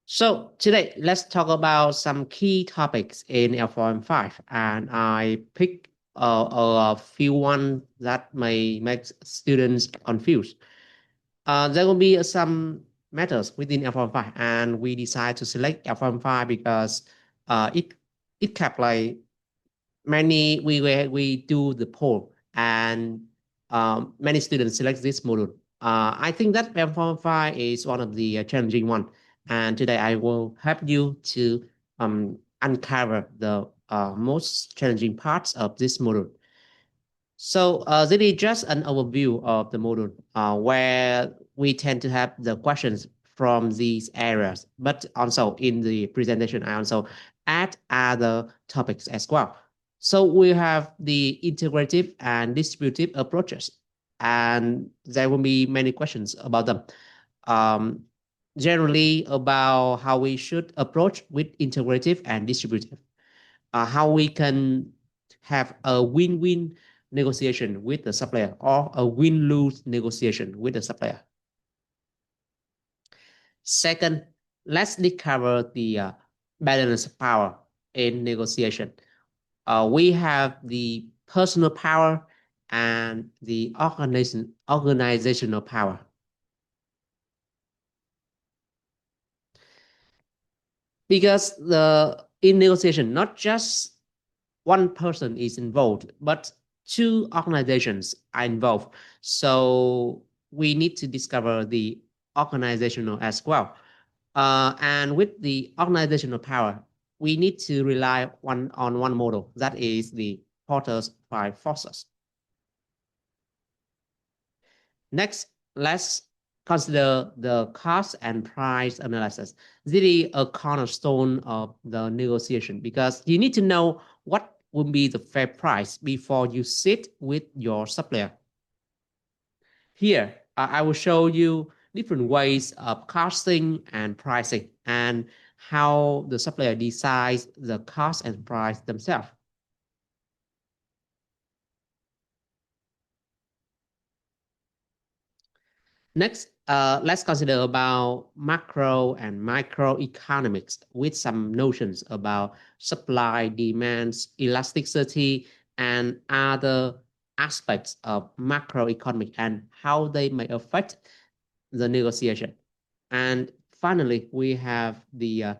So today, let's talk about some key topics in L4M5, and I pick a few ones that may make students confused. There will be some matters within L4M5, and we decide to select L4M5 because it kept like many we do the poll and many students select this module. I think that L4M5 is one of the challenging one, and today I will help you to uncover the most challenging parts of this module. So this is just an overview of the module where we tend to have the questions from these areas, but also in the presentation, I also add other topics as well. So we have the integrative and distributive approaches, and there will be many questions about them. Um, Generally about how we should approach with integrative and distributive, how we can have a win-win negotiation with the supplier or a win-lose negotiation with the supplier. Second, let's discover the balance of power in negotiation. We have the personal power and the organizational power. Because in negotiation, not just one person is involved, but two organizations are involved. So we need to discover the organizational as well. And with the organizational power, we need to rely on one model, that is the Porter's five forces. Next, let's consider the cost and price analysis. This is a cornerstone of the negotiation because you need to know what will be the fair price before you sit with your supplier. Here, I will show you different ways of costing and pricing and how the supplier decides the cost and price themselves. Next, let's consider about macro and microeconomics with some notions about supply, demands, elasticity, and other aspects of macroeconomic and how they may affect the negotiation. And finally, we have the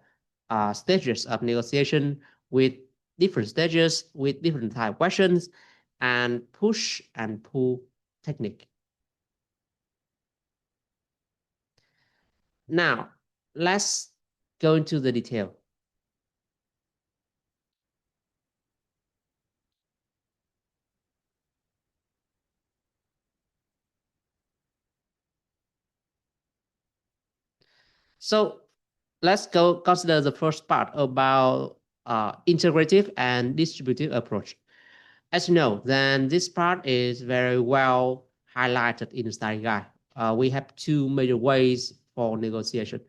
stages of negotiation with different stages, with different type questions, and push and pull technique. Now, let's go into the detail. So let's go consider the first part about integrative and distributive approach. As you know, then this part is very well highlighted in the study guide. We have two major ways for negotiation.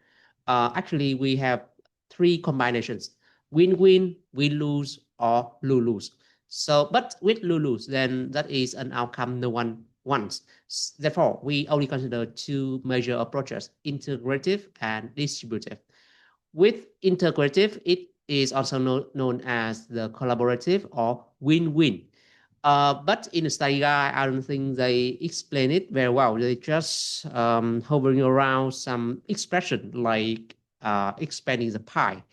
Actually, we have three combinations: win-win, win-lose, or lose-lose. So, but with lose-lose, then that is an outcome no one wants. Therefore, we only consider two major approaches: integrative and distributive. With integrative, it is also known as the collaborative or win-win. But in the study guide, I don't think they explain it very well. They just hovering around some expression like expanding the pie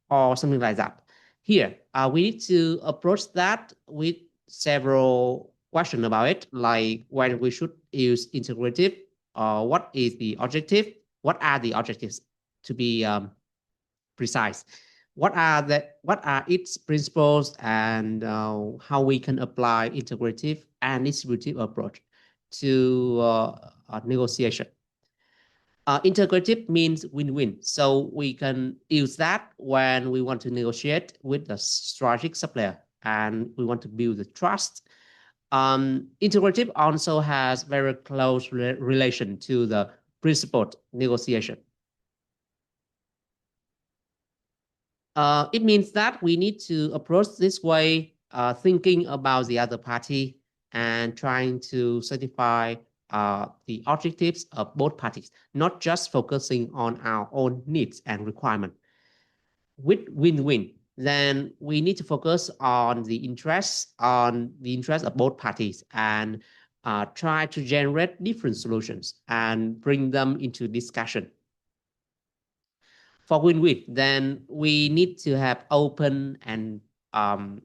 or something like that. Here, we need to approach that with several questions about it, like when we should use integrative, what is the objective, what are the objectives to be precise, what are its principles, and how we can apply integrative and distributive approach to negotiation. Integrative means win-win, so we can use that when we want to negotiate with the strategic supplier and we want to build the trust. Integrative also has very close relation to the principled negotiation. It means that we need to approach this way, thinking about the other party and trying to satisfy the objectives of both parties, not just focusing on our own needs and requirements. With win-win, then we need to focus on the interest of both parties and try to generate different solutions and bring them into discussion. For win-win, then we need to have open and um,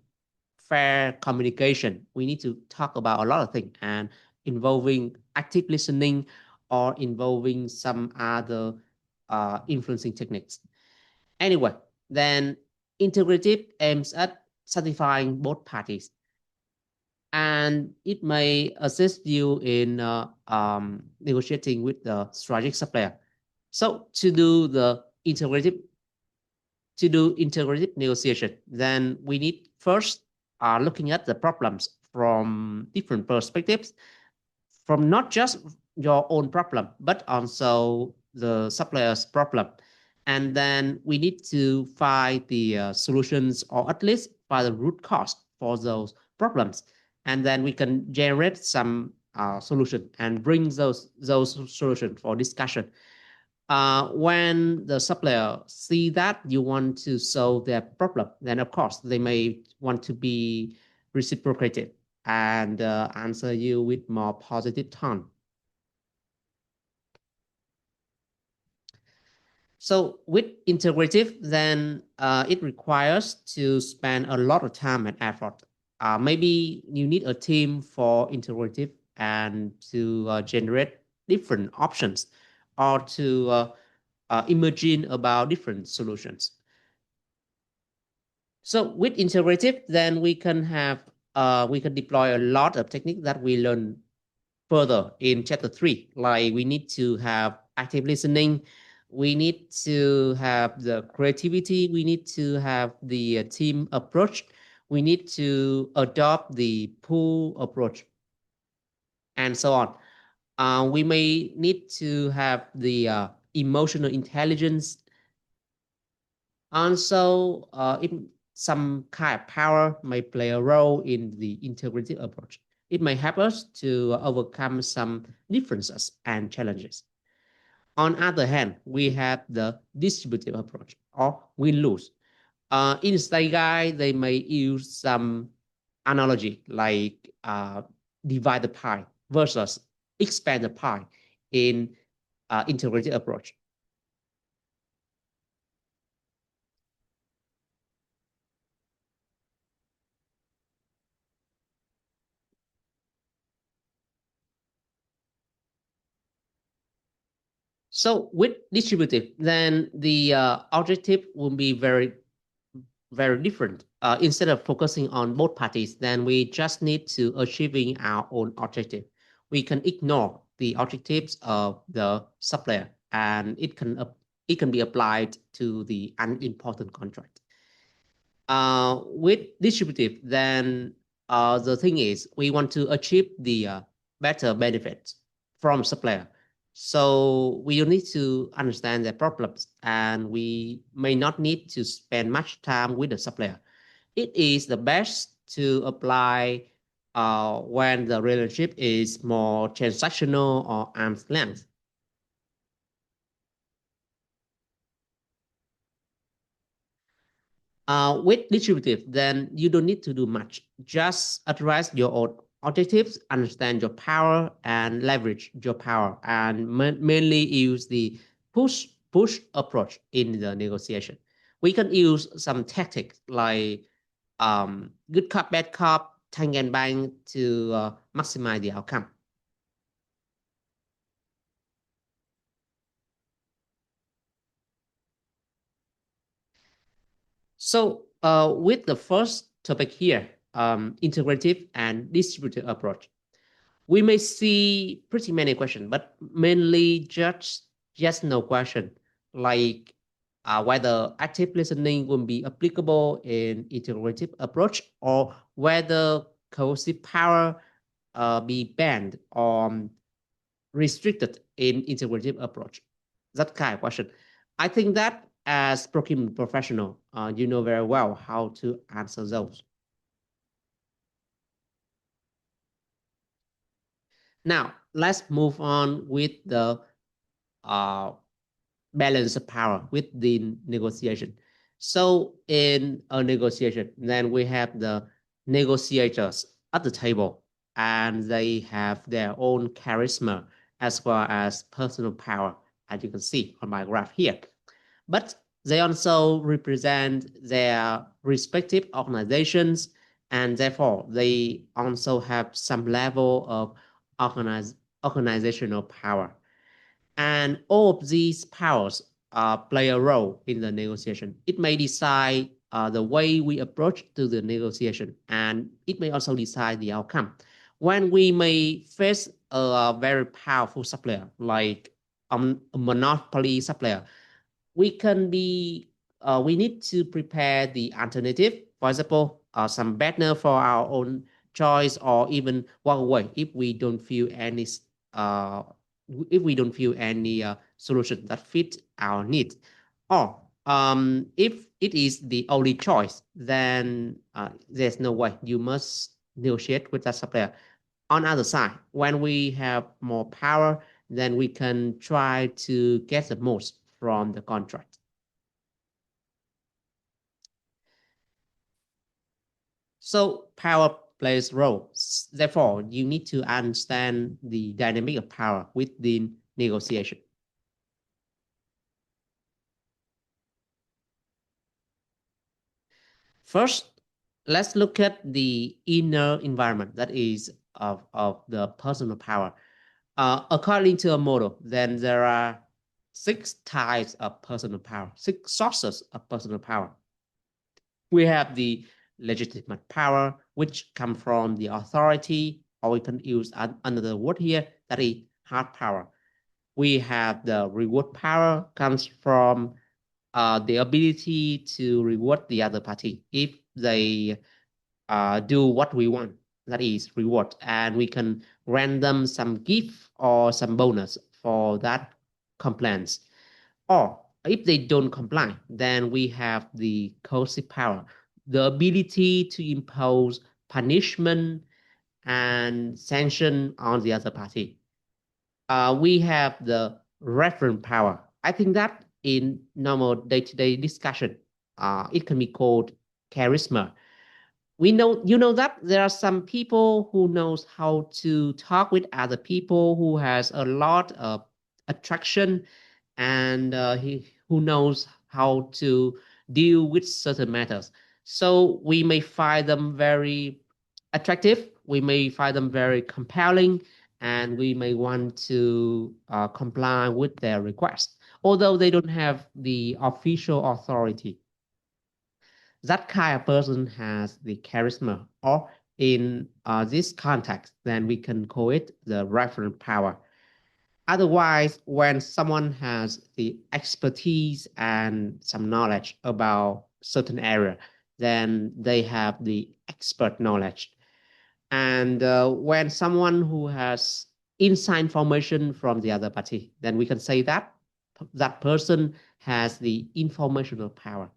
fair communication. We need to talk about a lot of things and involving active listening or involving some other influencing techniques. Anyway, then integrative aims at satisfying both parties, and it may assist you in negotiating with the strategic supplier. So to do integrative negotiation, then we need first looking at the problems from different perspectives, from not just your own problem, but also the supplier's problem. And then we need to find the solutions, or at least find the root cause for those problems. And then we can generate some solution and bring those solutions for discussion. When the supplier see that you want to solve their problem, then of course they may want to be reciprocated and answer you with more positive tone. So with integrative, then it requires to spend a lot of time and effort. Maybe you need a team for integrative and to generate different options or to imagine about different solutions. So with integrative, then we can deploy a lot of techniques that we learn further in chapter 3. Like we need to have active listening, we need to have the creativity, we need to have the team approach, we need to adopt the pool approach, and so on. We may need to have the emotional intelligence. And so some kind of power may play a role in the integrative approach. It may help us to overcome some differences and challenges. On the other hand, we have the distributive approach, or win-lose. In study guide, they may use some analogy like divide the pie versus expand the pie in integrative approach. So with distributive, then the objective will be very different. Instead of focusing on both parties, then we just need to achieving our own objective. We can ignore the objectives of the supplier, and it can be applied to the unimportant contract. With distributive, then the thing is we want to achieve the better benefits from supplier. So we need to understand their problems, and we may not need to spend much time with the supplier. It is the best to apply when the relationship is more transactional or arm's length. With distributive, then you don't need to do much. Just address your own objectives, understand your power, and leverage your power, and mainly use the push approach in the negotiation. We can use some tactics like good cop, bad cop, tank and bang to maximize the outcome. So with the first topic here, integrative and distributive approach, we may see pretty many questions, but mainly just yes no question, like whether active listening will be applicable in integrative approach, or whether coercive power be banned or restricted in integrative approach. That kind of question. I think that as procurement professional, you know very well how to answer those. Now, let's move on with the uh, balance of power within negotiation. So in a negotiation, then we have the negotiators at the table, and they have their own charisma as well as personal power, as you can see on my graph here. But they also represent their respective organizations, and therefore they also have some level of organizational power. And all of these powers play a role in the negotiation. It may decide the way we approach to the negotiation, and it may also decide the outcome. When we may face a very powerful supplier, like a monopoly supplier, we can be we need to prepare the alternative. For example, some banner for our own choice, or even walk away uh, if we don't feel any solution that fit our needs. Or if it is the only choice, then there's no way. You must negotiate with that supplier. On the other side, when we have more power, then we can try to get the most from the contract. So power plays roles. Therefore, you need to understand the dynamic of power within negotiation. First, let's look at the inner environment, that is of the personal power. According to a model, then there are six types of personal power, six sources of personal power. We have the legitimate power, which come from the authority, or we can use another word here, that is hard power. We have the reward power, comes from the ability to reward the other party if they do what we want, that is reward, and we can grant them some gift or some bonus for that compliance. Or if they don't comply, then we have the coercive power, the ability to impose punishment and sanction on the other party. We have the reference power. I think that in normal day-to-day discussion, it can be called charisma. We know, you know, that there are some people who knows how to talk with other people, who has a lot of attraction, and who knows how to deal with certain matters. So we may find them very attractive, we may find them very compelling, and we may want to comply with their request, although they don't have the official authority. That kind of person has the charisma, or in this context, then we can call it the reference power. Otherwise, when someone has the expertise and some knowledge about certain area, then they have the expert knowledge. And when someone who has inside information from the other party, then we can say that that person has the informational power.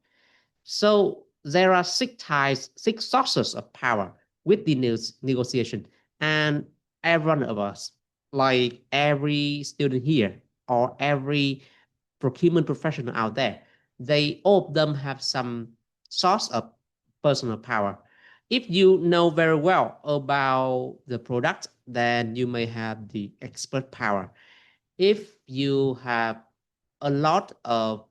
So there are six types, six sources of power with the negotiation. And every one of us, like every student here or every procurement professional out there, they all of them have some source of personal power. If you know very well about the product, then you may have the expert power. If you have a lot of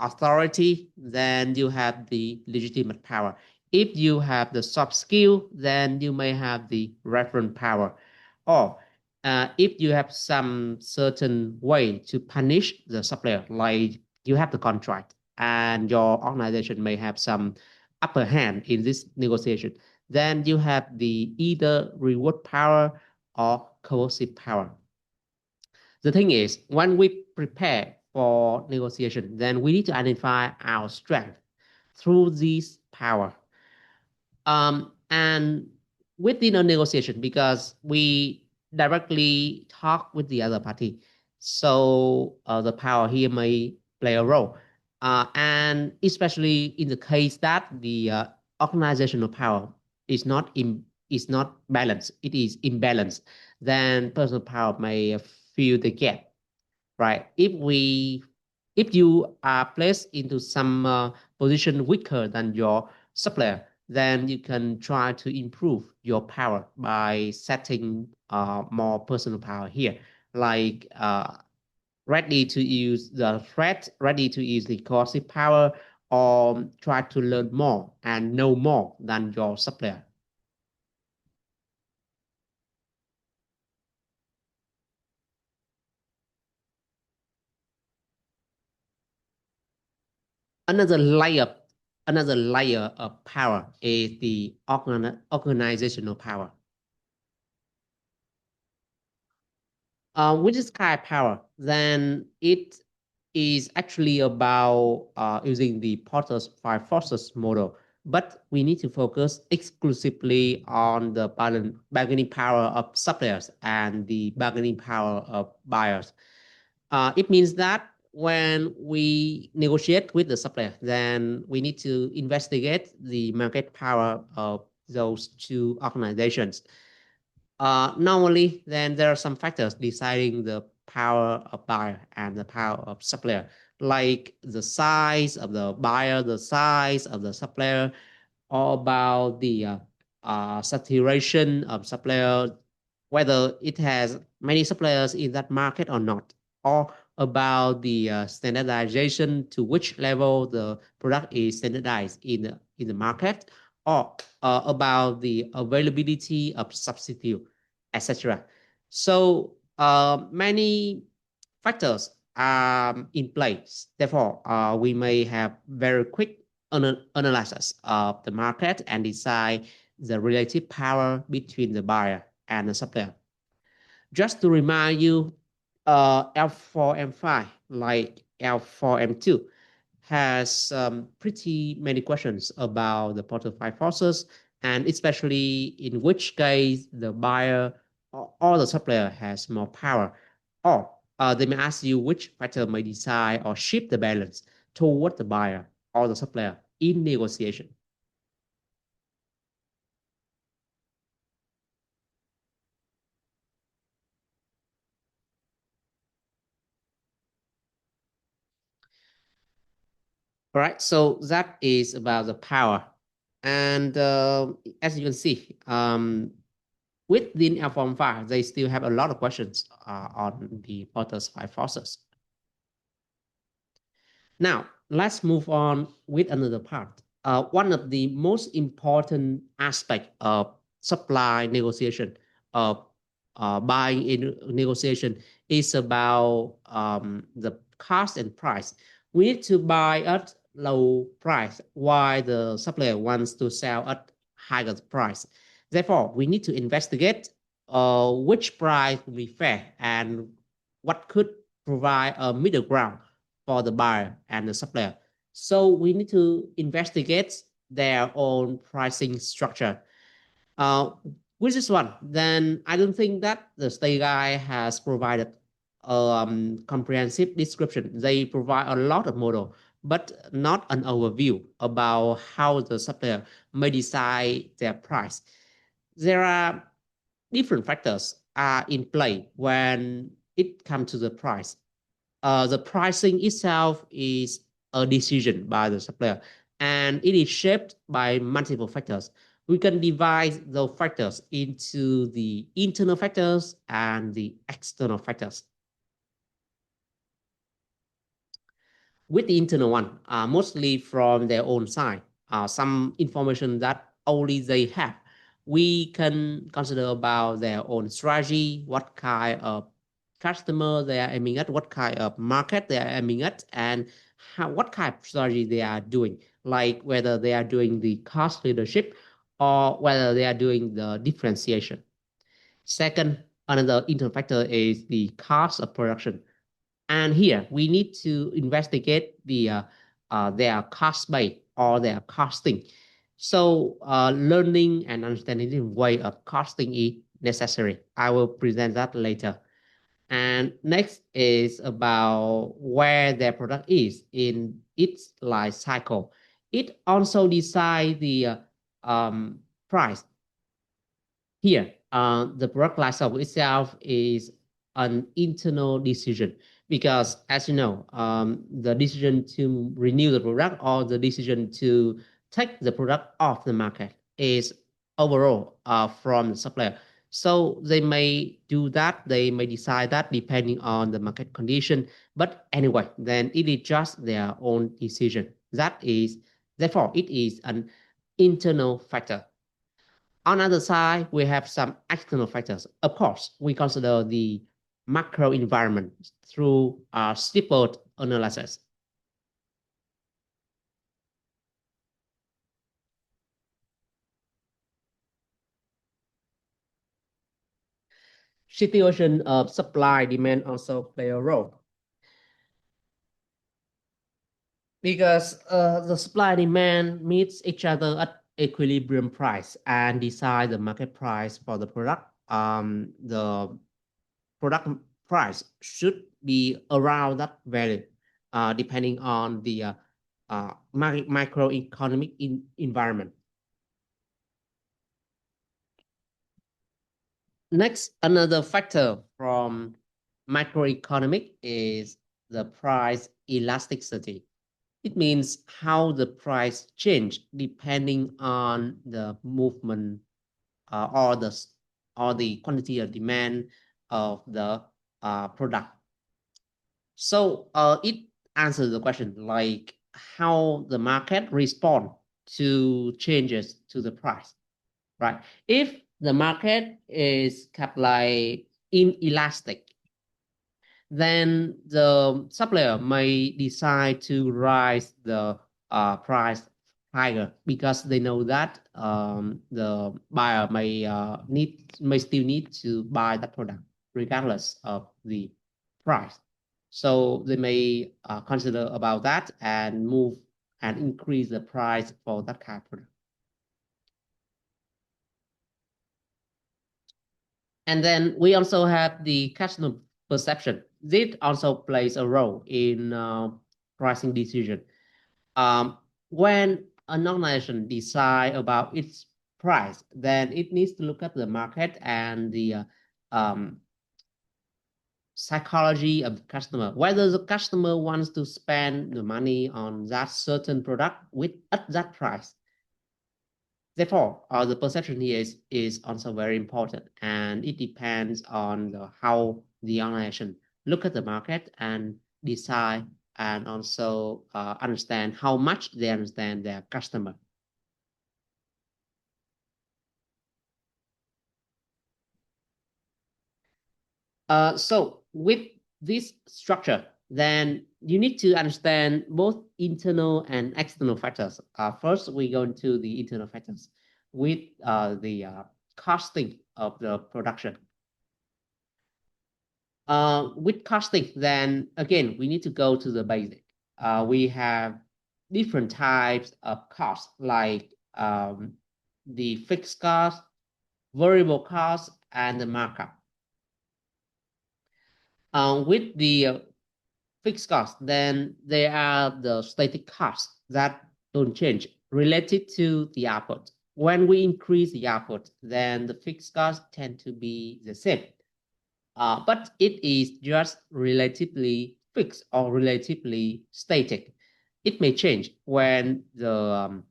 authority, then you have the legitimate power. If you have the soft skill, then you may have the reference power. Or if you have some certain way to punish the supplier, like you have the contract and your organization may have some upper hand in this negotiation, then you have the either reward power or coercive power. The thing is, when we prepare for negotiation, then we need to identify our strength through this power. And within a negotiation, because we directly talk with the other party, so the power here may play a role. And especially in the case that the organizational power is not is not balanced, it is imbalanced, then personal power may fill the gap, right? If you are placed into some position weaker than your supplier, then you can try to improve your power by setting more personal power here, like ready to use the threat, ready to use the coercive power, or try to learn more and know more than your supplier. Another layer, another layer of power is the organizational power. With this kind of power, then it is actually about using the Porter's five forces model. But we need to focus exclusively on the bargaining power of suppliers and the bargaining power of buyers. It means that when we negotiate with the supplier, then we need to investigate the market power of those two organizations. Normally, then there are some factors deciding the power of buyer and the power of supplier, like the size of the buyer, the size of the supplier, or about the saturation of supplier, whether it has many suppliers in that market or not, or about the standardization to which level the product is standardized in the market, or about the availability of substitute, etc. So many factors are in place. Therefore, we may have very quick analysis of the market and decide the relative power between the buyer and the supplier. Just to remind you, L4M5, like L4M2, has pretty many questions about the Porter 5 forces, and especially in which case the buyer or the supplier has more power. Or they may ask you which factor may decide or shift the balance toward the buyer or the supplier in negotiation. All right, so that is about the power. And as you can see, within L4 5, they still have a lot of questions on the Porter's five forces. Now, let's move on with another part. One of the most important aspects of supply negotiation, of buying in negotiation, is about the cost and price. We need to buy at low price while the supplier wants to sell at higher price. Therefore, we need to investigate which price will be fair and what could provide a middle ground for the buyer and the supplier. So we need to investigate their own pricing structure. Uh, with this one, then I don't think that the Stay Guy has provided a comprehensive description. They provide a lot of model, but not an overview about how the supplier may decide their price. There are different factors are in play when it comes to the price. The pricing itself is a decision by the supplier, and it is shaped by multiple factors. We can divide those factors into the internal factors and the external factors. With the internal one, mostly from their own side, some information that only they have. We can consider about their own strategy, what kind of customer they are aiming at, what kind of market they are aiming at, and what kind of strategy they are doing, like whether they are doing the cost leadership or whether they are doing the differentiation. Second, another internal factor is the cost of production. And here we need to investigate their cost base or their costing. So learning and understanding the way of costing is necessary. I will present that later. And next is about where their product is in its life cycle. It also decides the price. Here, the product lifecycle itself is an internal decision because, as you know, the decision to renew the product or the decision to take the product off the market is overall from the supplier. So they may do that, they may decide that depending on the market condition. But anyway, then it is just their own decision. That is, therefore, it is an internal factor. On the other side, we have some external factors. Of course, we consider the macro environment through stippled analysis. Situation of supply demand also play a role because the supply demand meets each other at equilibrium price and decide the market price for the product. The product price should be around that value, depending on the microeconomic environment. Next, another factor from macroeconomic is the price elasticity. It means how the price change depending on the movement or the quantity of demand of the product. So it answers the question like how the market respond to changes to the price, right? If the market is kept like inelastic, then the supplier may decide to raise the price higher because they know that the buyer may still need to buy that product regardless of the price. So they may consider about that and move and increase the price for that kind of product. And then we also have the customer perception. This also plays a role in pricing decision. When an organization decide about its price, then it needs to look at the market and the psychology of the customer, whether the customer wants to spend the money on that certain product at that price. Therefore, the perception here is also very important, and it depends on how the organization look at the market and decide and also understand how much they understand their customer. So with this structure, then you need to understand both internal and external factors. First, we go into the internal factors with the costing of the production. With costing, then again, we need to go to the basic. We have different types of costs like the fixed cost, variable cost, and the markup. With the fixed cost, then there are the static costs that don't change related to the output. When we increase the output, then the fixed costs tend to be the same. But it is just relatively fixed or relatively static. It may change when the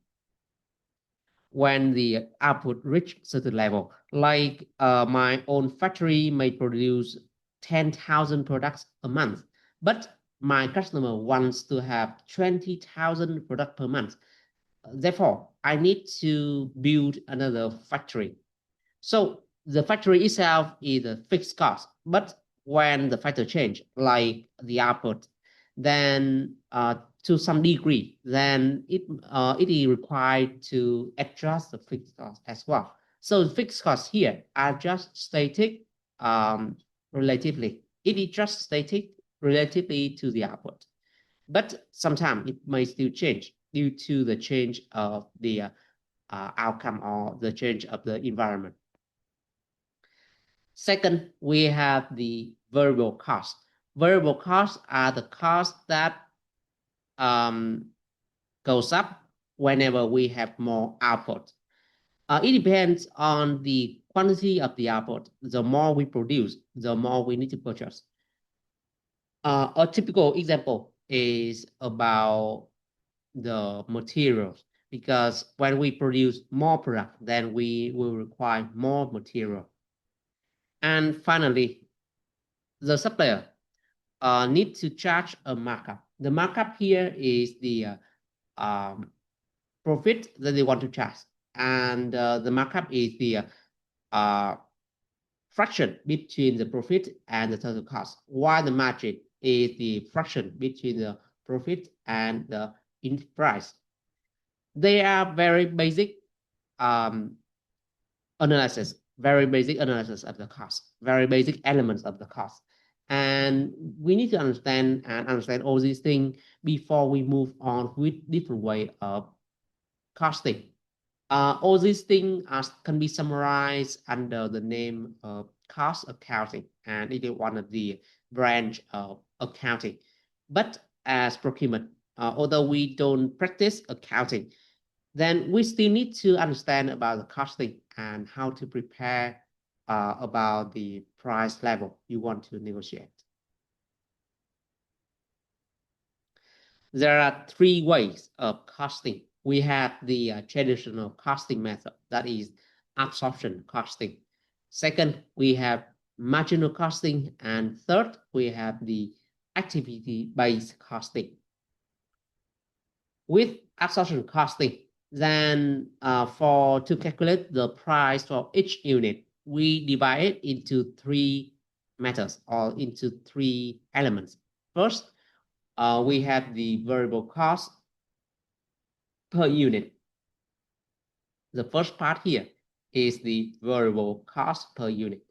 output reach certain level. Like my own factory may produce 10,000 products a month, but my customer wants to have 20,000 products per month. Therefore, I need to build another factory. So the factory itself is a fixed cost, but when the factor change, like the output, then to some degree, then it is required to adjust the fixed cost as well. So the fixed costs here are just static relatively. It is just static relatively to the output. But sometimes it may still change due to the change of the outcome or the change of the environment. Second, we have the variable costs. Variable costs are the costs that goes up whenever we have more output. It depends on the quantity of the output. The more we produce, the more we need to purchase. A typical example is about the materials, because when we produce more product, then we will require more material. And finally, the supplier need to charge a markup. The markup here is the profit that they want to charge, and the markup is the fraction between the profit and the total cost, while the margin is the fraction between the profit and the in price. They are very basic um, analysis, very basic analysis of the cost, very basic elements of the cost. And we need to understand all these things before we move on with different way of costing. All these things can be summarized under the name of cost accounting, and it is one of the branch of accounting. But as procurement, although we don't practice accounting, then we still need to understand about the costing and how to prepare about the price level you want to negotiate. There are three ways of costing. We have the traditional costing method, that is absorption costing. Second, we have marginal costing. And third, we have the activity-based costing. With absorption costing, then to calculate the price for each unit, we divide it into three methods or into three elements. First, we have the variable cost per unit. The first part here is the variable cost per unit.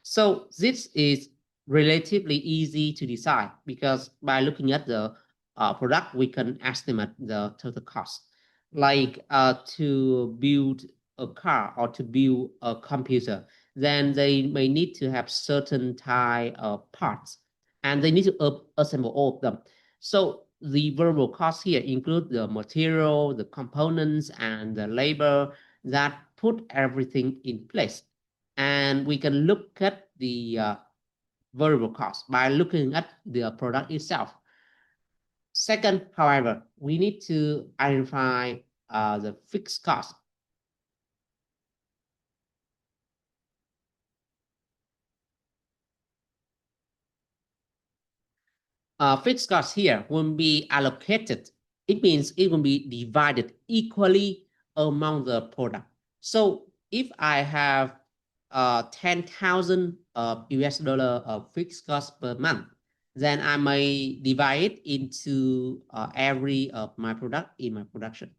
So this is relatively easy to decide, because by looking at the product, we can estimate the total cost. Like to build a car or to build a computer, then they may need to have certain type of parts, and they need to assemble all of them. So the variable costs here include the material, the components, and the labor that put everything in place. And we can look at the variable cost by looking at the product itself. Second, however, we need to identify the fixed cost. Fixed cost here will be allocated. It means it will be divided equally among the product. So if I have 10,000 US dollar of fixed cost per month, then I may divide it into every of my product in my production.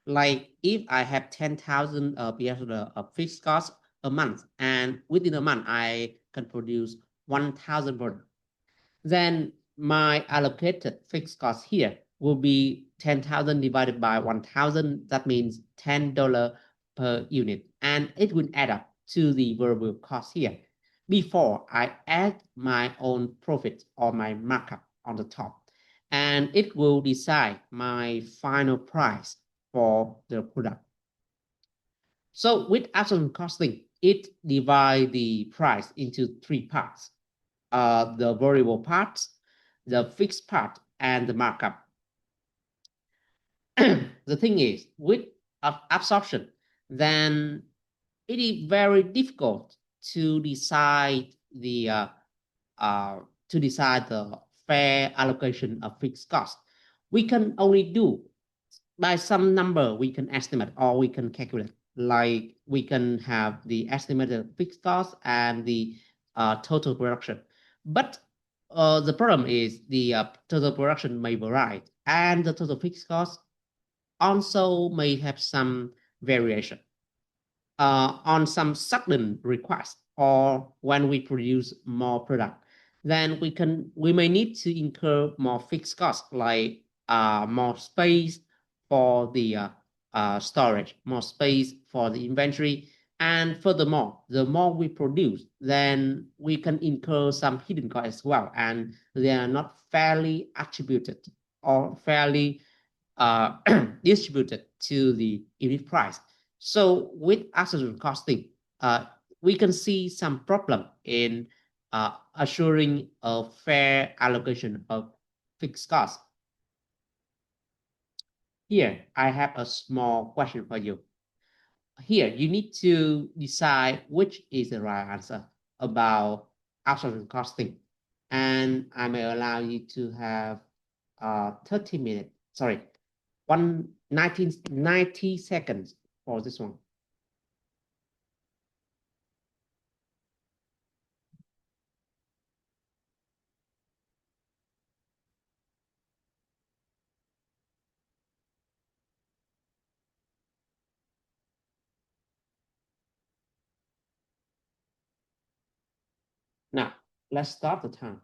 Like if I have 10,000 US dollar of fixed cost a month, and within a month I can produce 1,000 products, then my allocated fixed cost here will be 10,000 divided by 1,000. That means $10 per unit. And it will add up to the variable cost here before I add my own profit or my markup on the top. And it will decide my final price for the product. So with absolute costing, it divides the price into three parts. The variable parts, the fixed part, and the markup. The thing is, with absorption, then it is very difficult to decide the fair allocation of fixed cost. We can only do by some number we can estimate or we can calculate. Like we can have the estimated fixed cost and the total production. But the problem is the total production may vary, and the total fixed cost also may have some variation on some sudden request, or when we produce more product. Then we may need to incur more fixed costs, like more space for the storage, more space for the inventory. And furthermore, the more we produce, then we can incur some hidden costs as well, and they are not fairly attributed or fairly distributed to the unit price. So with asset costing, we can see some problem in assuring a fair allocation of fixed costs. Here, I have a small question for you. Here, you need to decide which is the right answer about asset costing. And I may allow you to have 30 minutes, sorry, 90 seconds for this one. Now, let's start the time.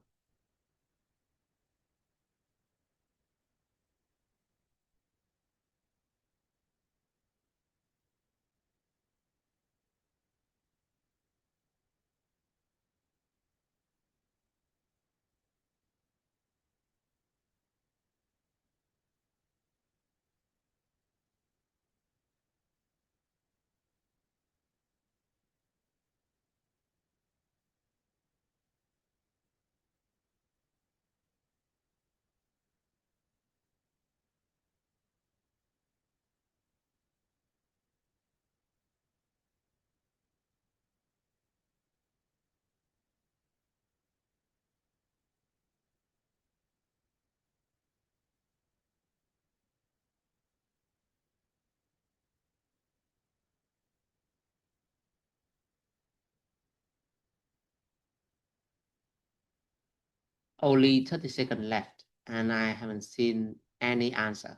Only 30 seconds left, and I haven't seen any answer.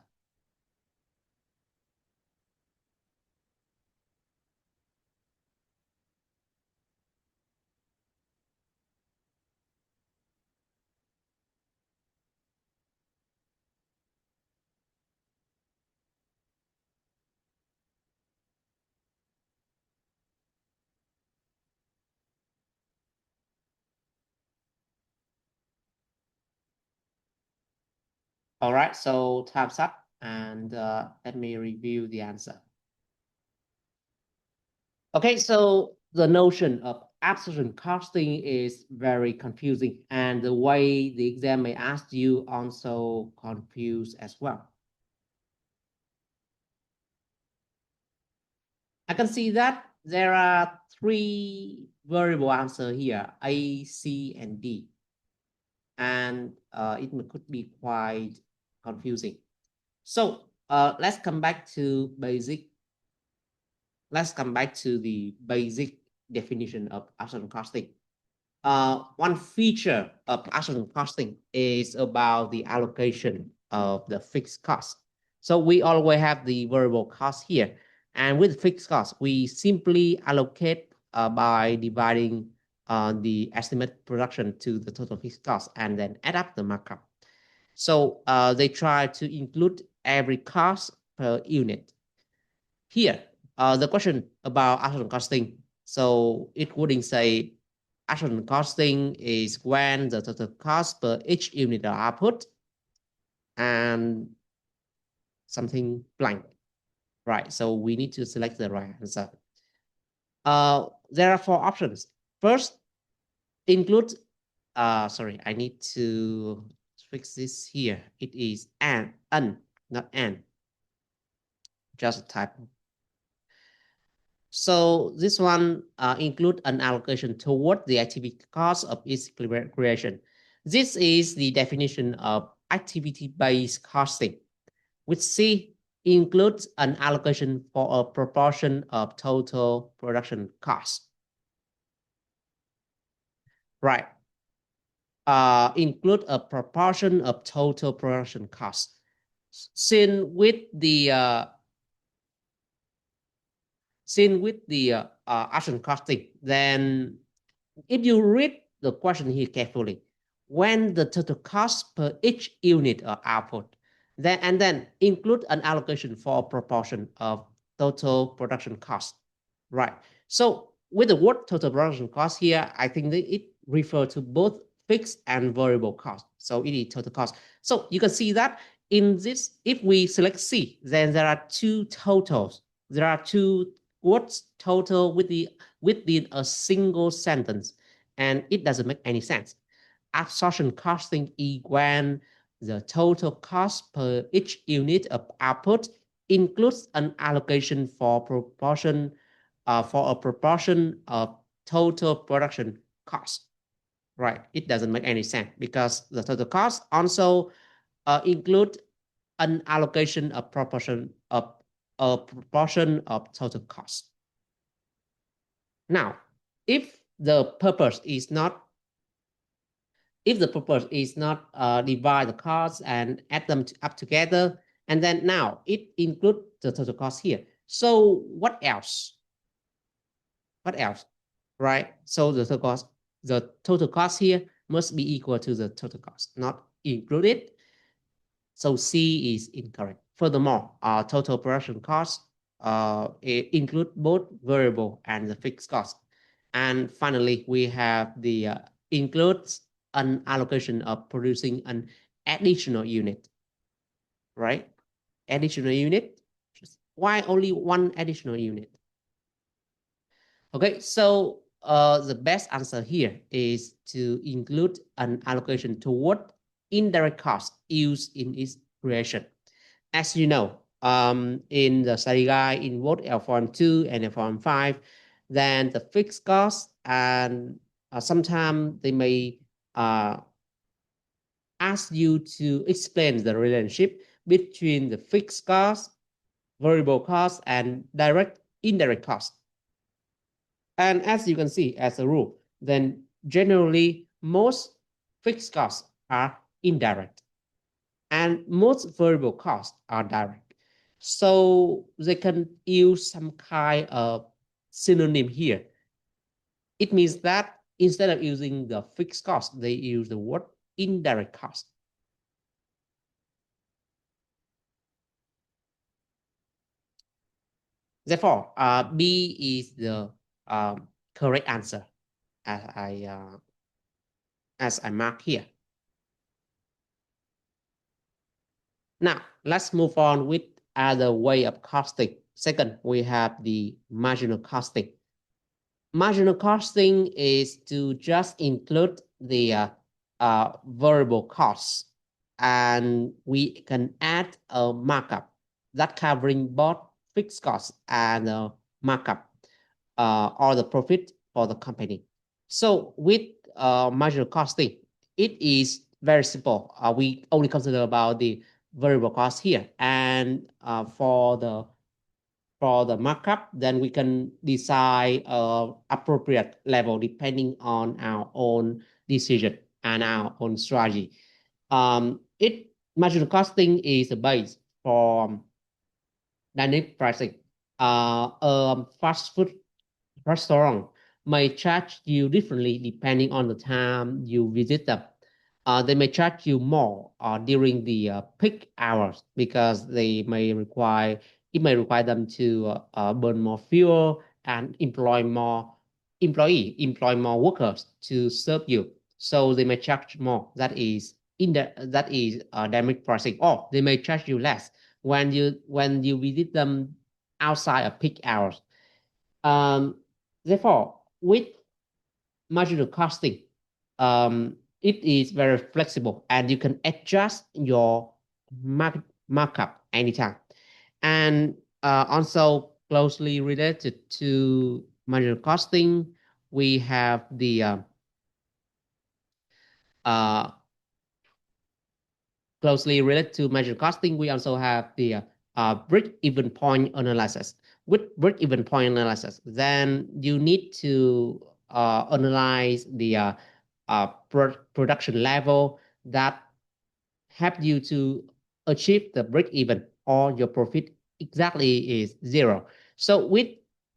All right, so time's up, and let me review the answer. Okay, so the notion of abstract costing is very confusing, and the way the exam may ask you also confused as well. I can see that there are three variable answer here, A, C, and D. And it could be quite confusing. So let's come back to basic. Let's come back to the basic definition of asset costing. One feature of asset costing is about the allocation of the fixed cost. So we always have the variable cost here. And with fixed cost, we simply allocate by dividing the estimate production to the total fixed cost and then add up the markup. So they try to include every cost per unit. Here, the question about asset costing. So it wouldn't say asset costing is when the total cost per each unit of output and something blank, right? So we need to select the right answer. There are four options. First, include, sorry, I need to fix this here. It is an, not an, just a typo. So this one include an allocation toward the activity cost of its creation. This is the definition of activity-based costing, which C includes an allocation for a proportion of total production cost. Right. Include a proportion of total production cost. Since with the action costing, then if you read the question here carefully, when the total cost per each unit of output, then include an allocation for a proportion of total production cost, right? So with the word total production cost here, I think that it refers to both fixed and variable cost. So it is total cost. So you can see that in this, if we select C, then there are two totals there are two words total within a single sentence, and it doesn't make any sense. Absorption costing is when the total cost per each unit of output includes an allocation for a proportion of total production cost. Right? It doesn't make any sense because the total cost also include an allocation of proportion of a proportion of total cost. Now, if the purpose is not divide the costs and add them up together, and then now it includes the total cost here. So what else? What else? Right? So the total cost here must be equal to the total cost, not included. So C is incorrect. Furthermore, our total production cost include both variable and the fixed cost. And finally, we have the includes an allocation of producing an additional unit, right? Additional unit. Why only one additional unit? Okay, so the best answer here is to include an allocation toward indirect cost used in its creation. As you know, in the study guide in both L4M2 and L4M5, then the fixed cost and sometimes they may ask you to explain the relationship between the fixed cost, variable cost, and indirect cost. And as you can see, as a rule, then generally most fixed costs are indirect and most variable costs are direct. So they can use some kind of synonym here. It means that instead of using the fixed cost, they use the word indirect cost. Therefore, B is the correct answer as I mark here. Now, let's move on with other way of costing. Second, we have the marginal costing. Marginal costing is to just include the variable costs, and we can add a markup that covering both fixed costs and markup or the profit for the company. So with marginal costing, it is very simple. We only consider about the variable cost here, and for the markup, then we can decide appropriate level depending on our own decision and our own strategy. Marginal costing is the base for dynamic pricing. Fast food restaurant may charge you differently depending on the time you visit them. They may charge you more during the peak hours because it may require them to burn more fuel and employ more workers to serve you. So they may charge more. That is dynamic pricing. Or they may charge you less when you visit them outside of peak hours. Therefore, with marginal costing, it is very flexible and you can adjust your markup anytime. And also closely related to marginal costing, we have the closely related to marginal costing, we also have the break-even point analysis. With break-even point analysis, then you need to analyze the production level that help you to achieve the break-even or your profit exactly is zero. So with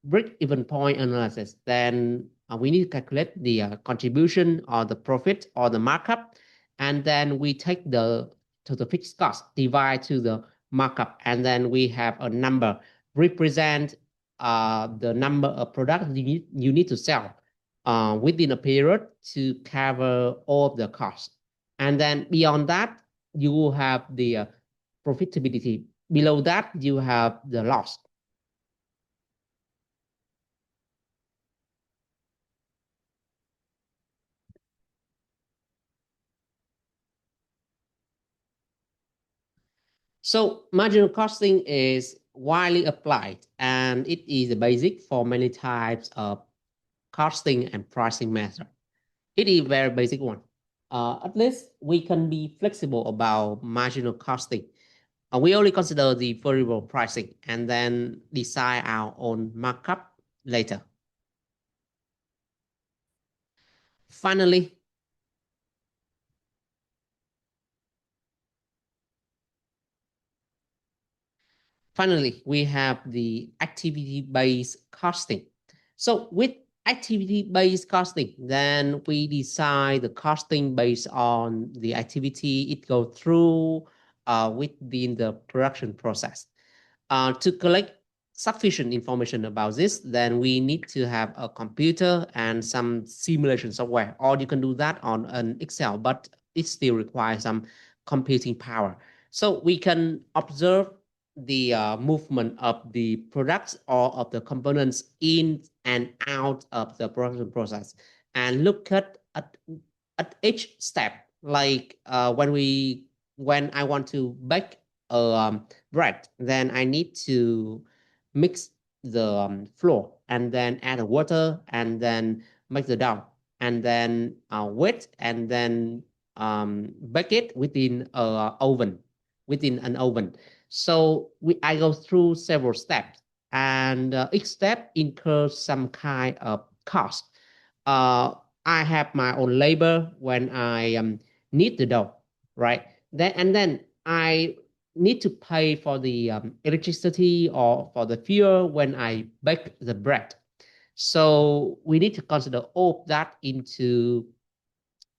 break-even point analysis, then we need to calculate the contribution or the profit or the markup, and then we take the total fixed cost divide to the markup, and then we have a number represent the number of products you need to sell within a period to cover all of the costs. And then beyond that, you will have the profitability. Below that, you have the loss. So marginal costing is widely applied and it is the basic for many types of costing and pricing method. It is a very basic one. At least we can be flexible about marginal costing. We only consider the variable pricing and then decide our own markup later. Finally, Finally, we have the activity-based costing. So with activity-based costing, then we decide the costing based on the activity it goes through within the production process. To collect sufficient information about this, then we need to have a computer and some simulation software, or you can do that on an Excel, but it still requires some computing power. So we can observe the movement of the products or of the components in and out of the production process and look at each step. Like when I want to bake a bread, then I need to mix the flour and then add water and then make the dough and then wet and then bake it within an oven. So I go through several steps, and each step incurs some kind of cost. Uh, I have my own labor when I knead the dough, right? Then I need to pay for the electricity or for the fuel when I bake the bread. So we need to consider all of that into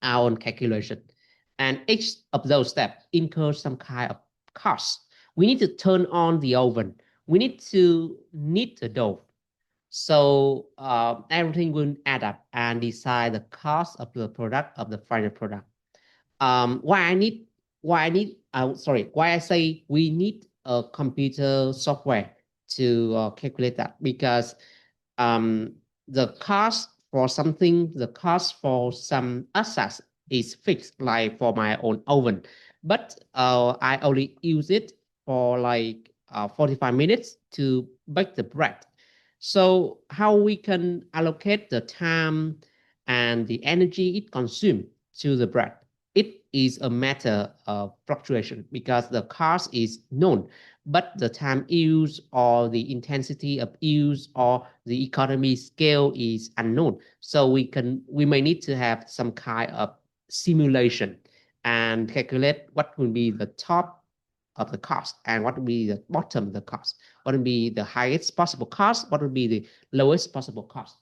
our own calculation. And each of those steps incurs some kind of cost. We need to turn on the oven. We need to knead the dough. So everything will add up and decide the cost of the product of the final product. Why I need why I say we need a computer software to calculate that, because um, the cost for something, the cost for some assets is fixed, like for my own oven, but I only use it for like 45 minutes to bake the bread. So how we can allocate the time and the energy it consumes to the bread? It is a matter of fluctuation because the cost is known, but the time used or the intensity of use or the economy scale is unknown. So we may need to have some kind of simulation and calculate what will be the top of the cost and what will be the bottom of the cost, what will be the highest possible cost, what will be the lowest possible cost.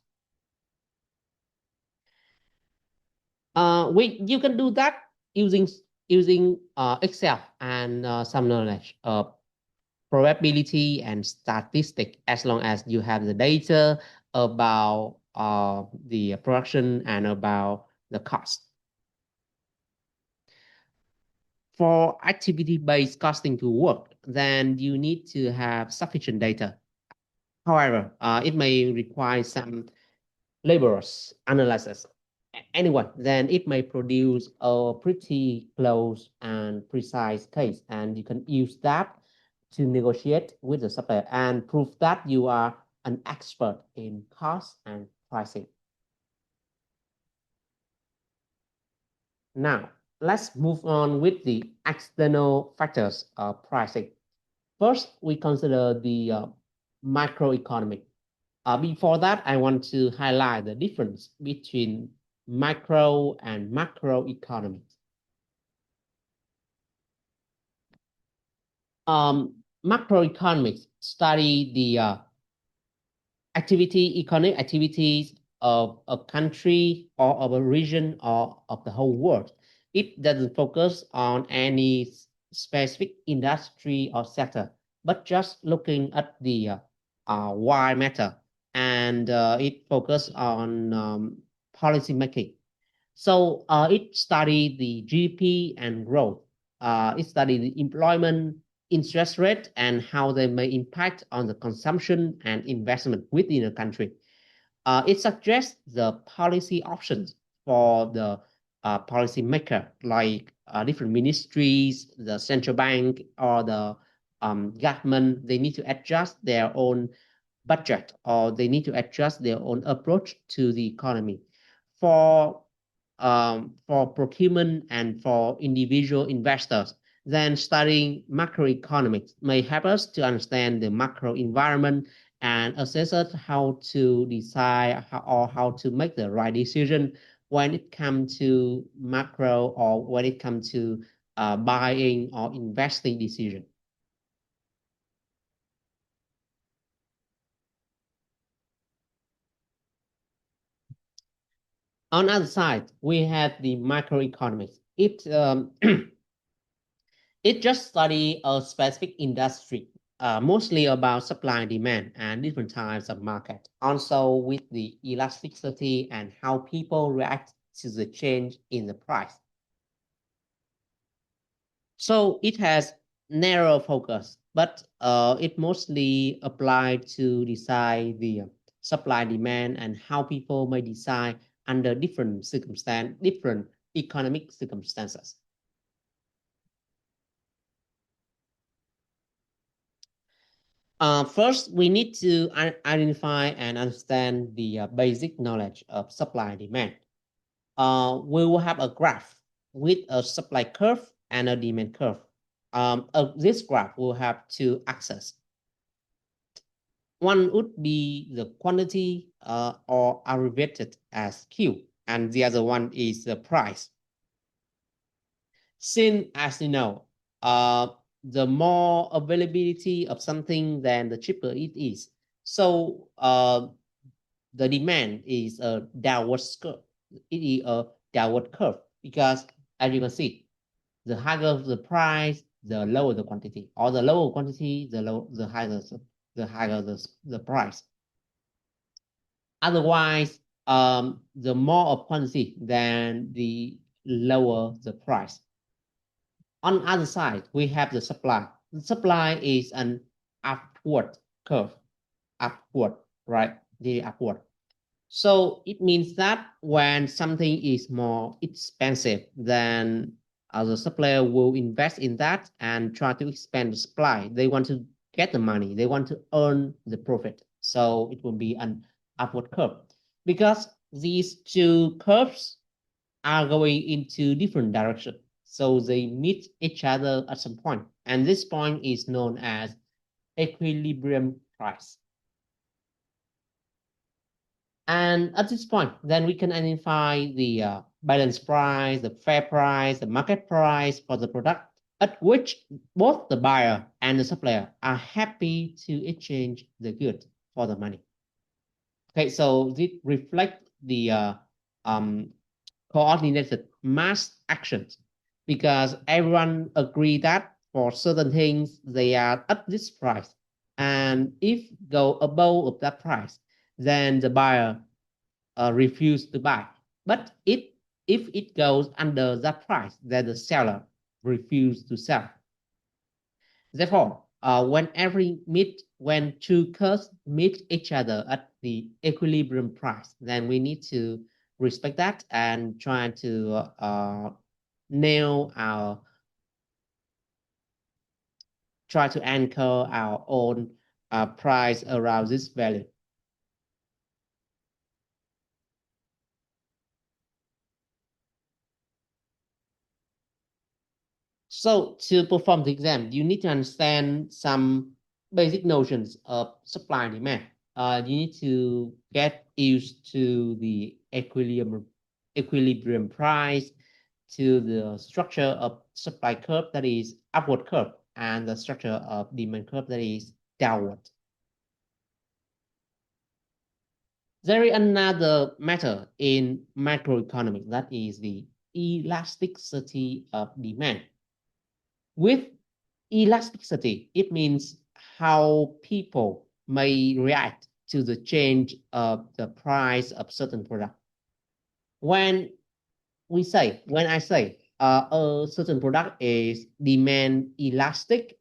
You can do that using Excel and some knowledge of probability and statistic, as long as you have the data about the production and about the cost. For activity-based costing to work, then you need to have sufficient data. However, it may require some laborious analysis. Anyway, then it may produce a pretty close and precise case, and you can use that to negotiate with the supplier and prove that you are an expert in cost and pricing. Now, let's move on with the external factors of pricing. First, we consider the microeconomic. Before that, I want to highlight the difference between micro and macroeconomics. Macroeconomics study the economic activities of a country or of a region or of the whole world. It doesn't focus on any specific industry or sector, but just looking at the wide matter, and it focuses on policy making. So it studied the GDP and growth. It studied the employment, interest rate, and how they may impact on the consumption and investment within a country. It suggests the policy options for the policy maker, like different ministries, the central bank, or the government. They need to adjust their own budget, or they need to adjust their own approach to the economy. For procurement and for individual investors, then studying macroeconomics may help us to understand the macro environment and assess how to decide or how to make the right decision when it comes to macro, or when it comes to buying or investing decision. On the other side, we have the microeconomics. It just study a specific industry, mostly about supply and demand and different types of market. Also with the elasticity and how people react to the change in the price. So it has narrow focus, but it mostly applied to decide the supply demand and how people may decide under different different economic circumstances. First, we need to identify and understand the basic knowledge of supply and demand. We will have a graph with a supply curve and a demand curve. This graph will have two axes. One would be the quantity or abbreviated as Q, and the other one is the price. Since, as you know, the more availability of something, then the cheaper it is. So the demand is a downward curve. It is a downward curve because, as you can see, the higher the price, the lower the quantity, or the lower quantity, the higher the price. Otherwise, the more of quantity, then the lower the price. On the other side, we have the supply. The supply is an upward curve, upward, right? The upward. So it means that when something is more expensive, then the supplier will invest in that and try to expand the supply. They want to get the money. They want to earn the profit. So it will be an upward curve. Because these two curves are going into different directions. So they meet each other at some point. And this point is known as equilibrium price. And at this point, then we can identify the balance price, the fair price, the market price for the product at which both the buyer and the supplier are happy to exchange the good for the money. Okay, so this reflects the coordinated mass actions because everyone agree that for certain things they are at this price, and if go above of that price, then the buyer refuse to buy. But if it goes under that price, then the seller refuse to sell. Therefore, when two curves meet each other at the equilibrium price, then we need to respect that and try to nail our try to anchor our own price around this value. So to perform the exam, you need to understand some basic notions of supply and demand. You need to get used to the equilibrium price, to the structure of supply curve that is upward curve, and the structure of demand curve that is downward. There is another matter in macroeconomics, that is the elasticity of demand. With elasticity, it means how people may react to the change of the price of certain product. When I say a certain product is demand elastic,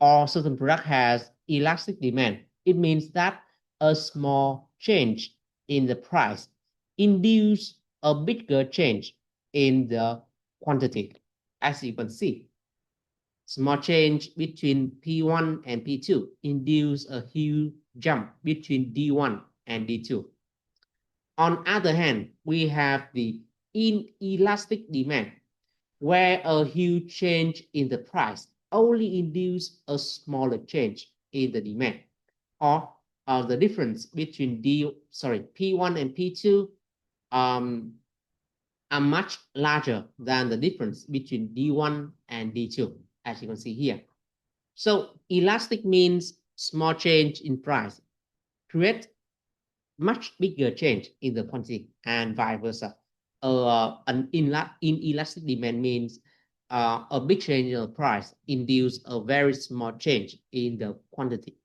or certain product has elastic demand, it means that a small change in the price induce a bigger change in the quantity. As you can see, small change between P1 and P2 induce a huge jump between D1 and D2. On other hand, we have the inelastic demand, where a huge change in the price only induce a smaller change in the demand, or the difference between P1 and P2 are much larger than the difference between D1 and D2, as you can see here. So elastic means small change in price create much bigger change in the quantity and vice versa. An inelastic demand means a big change in the price induce a very small change in the quantity.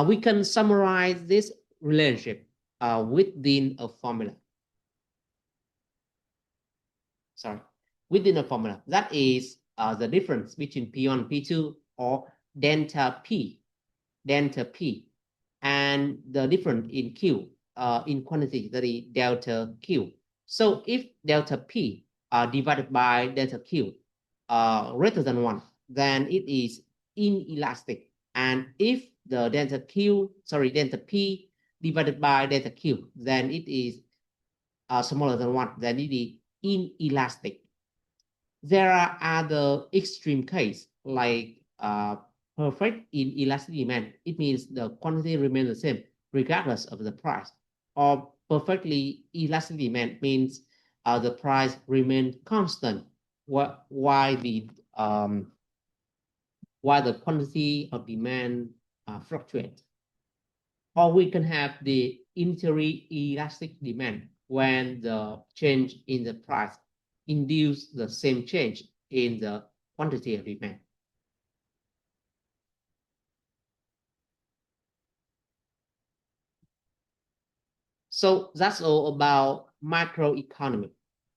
We can summarize this relationship within a formula. Within a formula. That is the difference between P1 and P2, or delta P, and the difference in Q in quantity, that is delta Q. So if delta P divided by delta Q greater than 1, then it is inelastic. And if the delta P divided by delta Q, then it is smaller than 1, then it is inelastic. There are other extreme cases like perfect inelastic demand. It means the quantity remains the same regardless of the price. Or perfectly elastic demand means the price remains constant while the quantity of demand fluctuates. Or we can have the inter-elastic demand, when the change in the price induce the same change in the quantity of demand. So that's all about microeconomy.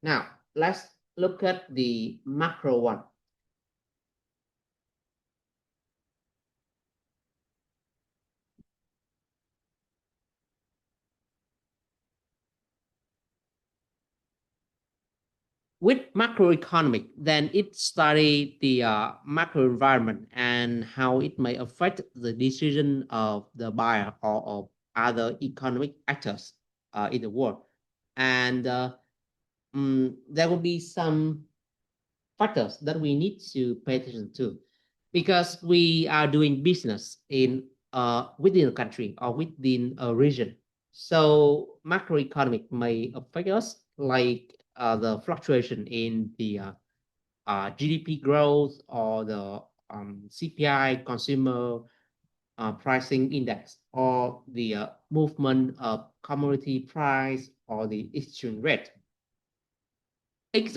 Now, let's look at the macro one. With macroeconomic, then it studies the macro environment and how it may affect the decision of the buyer or of other economic actors in the world. And there will be some factors that we need to pay attention to, because we are doing business in within a country or within a region. So macroeconomic may affect us, like the fluctuation in the GDP growth, or the CPI, consumer pricing index, or the movement of commodity price, or the exchange rate. Each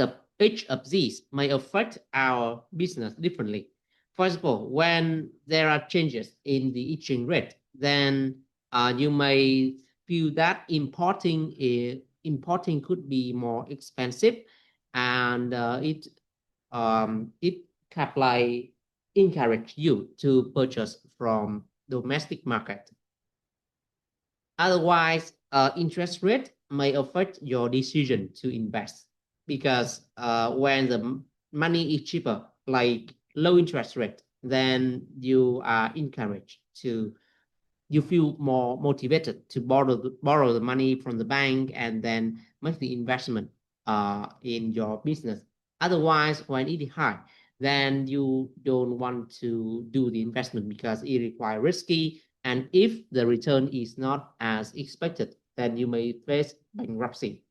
of these may affect our business differently. For example, when there are changes in the exchange rate, then you may feel that importing could be more expensive, and it can like encourage you to purchase from domestic market. Otherwise, interest rate may affect your decision to invest, because when the money is cheaper, like low interest rate, then you are encouraged to, you feel more motivated to borrow the money from the bank and then make the investment in your business. Otherwise, when it is high, then you don't want to do the investment because it requires risky. And if the return is not as expected, then you may face bankruptcy.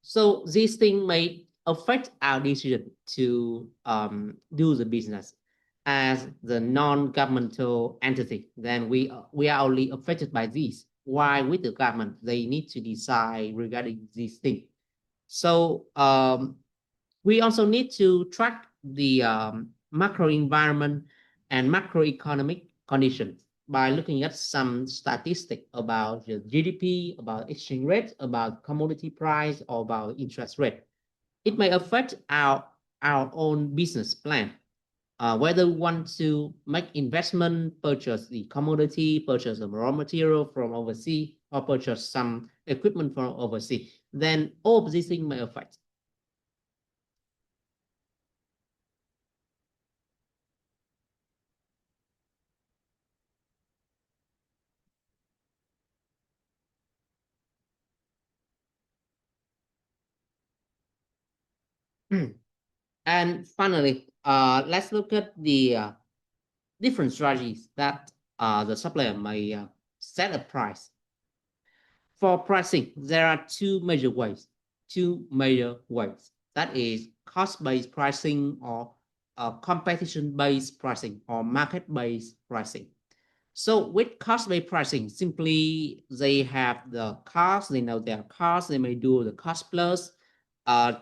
So these things may affect our decision to do the business. As the non-governmental entity, then we are only affected by these. While with the government, they need to decide regarding these things. So we also need to track the macro environment and macroeconomic conditions by looking at some statistics about the GDP, about exchange rate, about commodity price, or about interest rate. It may affect our own business plan. whether we want to make investment, purchase the commodity, purchase the raw material from overseas, or purchase some equipment from overseas, then all of these things may affect. And finally, let's look at the different strategies that the supplier may set a price. For pricing, there are two major ways. That is cost-based pricing or competition-based pricing or market-based pricing. So with cost-based pricing, simply they have the cost, they know their cost, they may do the cost plus,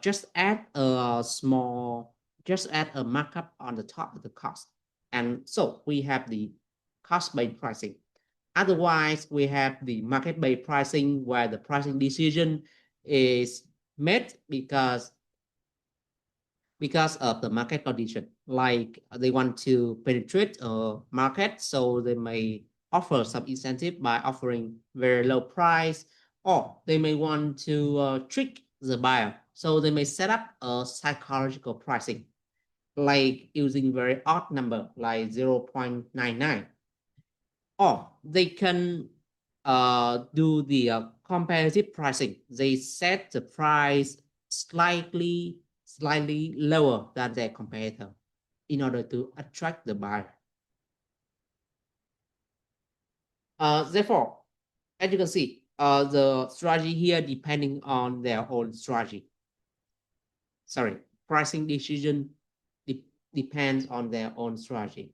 just add a small, just add a markup on the top of the cost. And so we have the cost-based pricing. Otherwise, we have the market-based pricing where the pricing decision is made because of the market condition. Like they want to penetrate a market, so they may offer some incentive by offering very low price, or they may want to trick the buyer. So they may set up a psychological pricing, like using very odd number, like 0.99. Or they can do the competitive pricing. They set the price slightly lower than their competitor in order to attract the buyer. Therefore, as you can see, the strategy here depending on their own strategy. Sorry, pricing decision depends on their own strategy.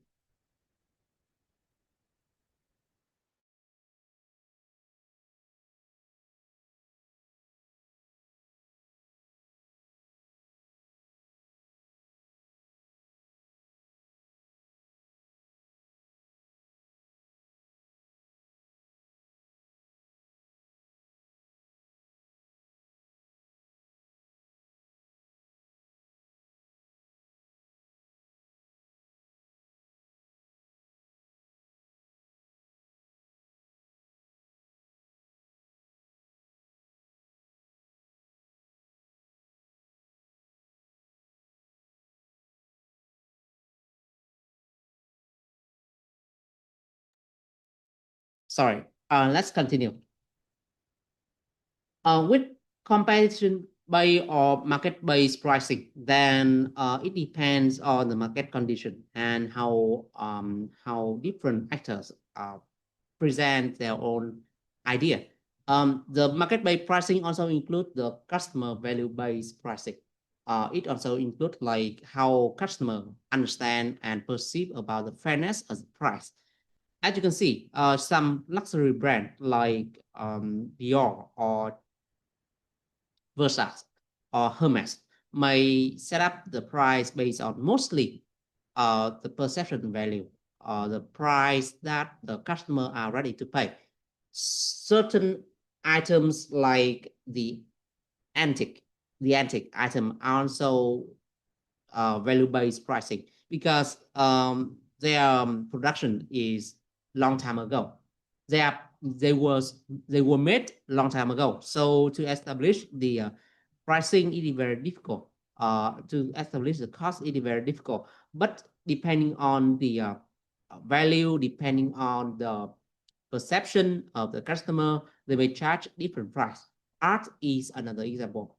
Sorry, let's continue. With competition by or market-based pricing, then it depends on the market condition and how different actors present their own idea. The market-based pricing also includes the customer value-based pricing. It also includes like how customer understand and perceive about the fairness of the price. As you can see, some luxury brand like Dior or Versace or Hermes may set up the price based on mostly the perception value, the price that the customer are ready to pay. Certain items like the antique item are also value-based pricing because their production is long time ago. They are they were made long time ago. So to establish the pricing, it is very difficult. To establish the cost, it is very difficult. But depending on the value, depending on the perception of the customer, they may charge different price. Art is another example.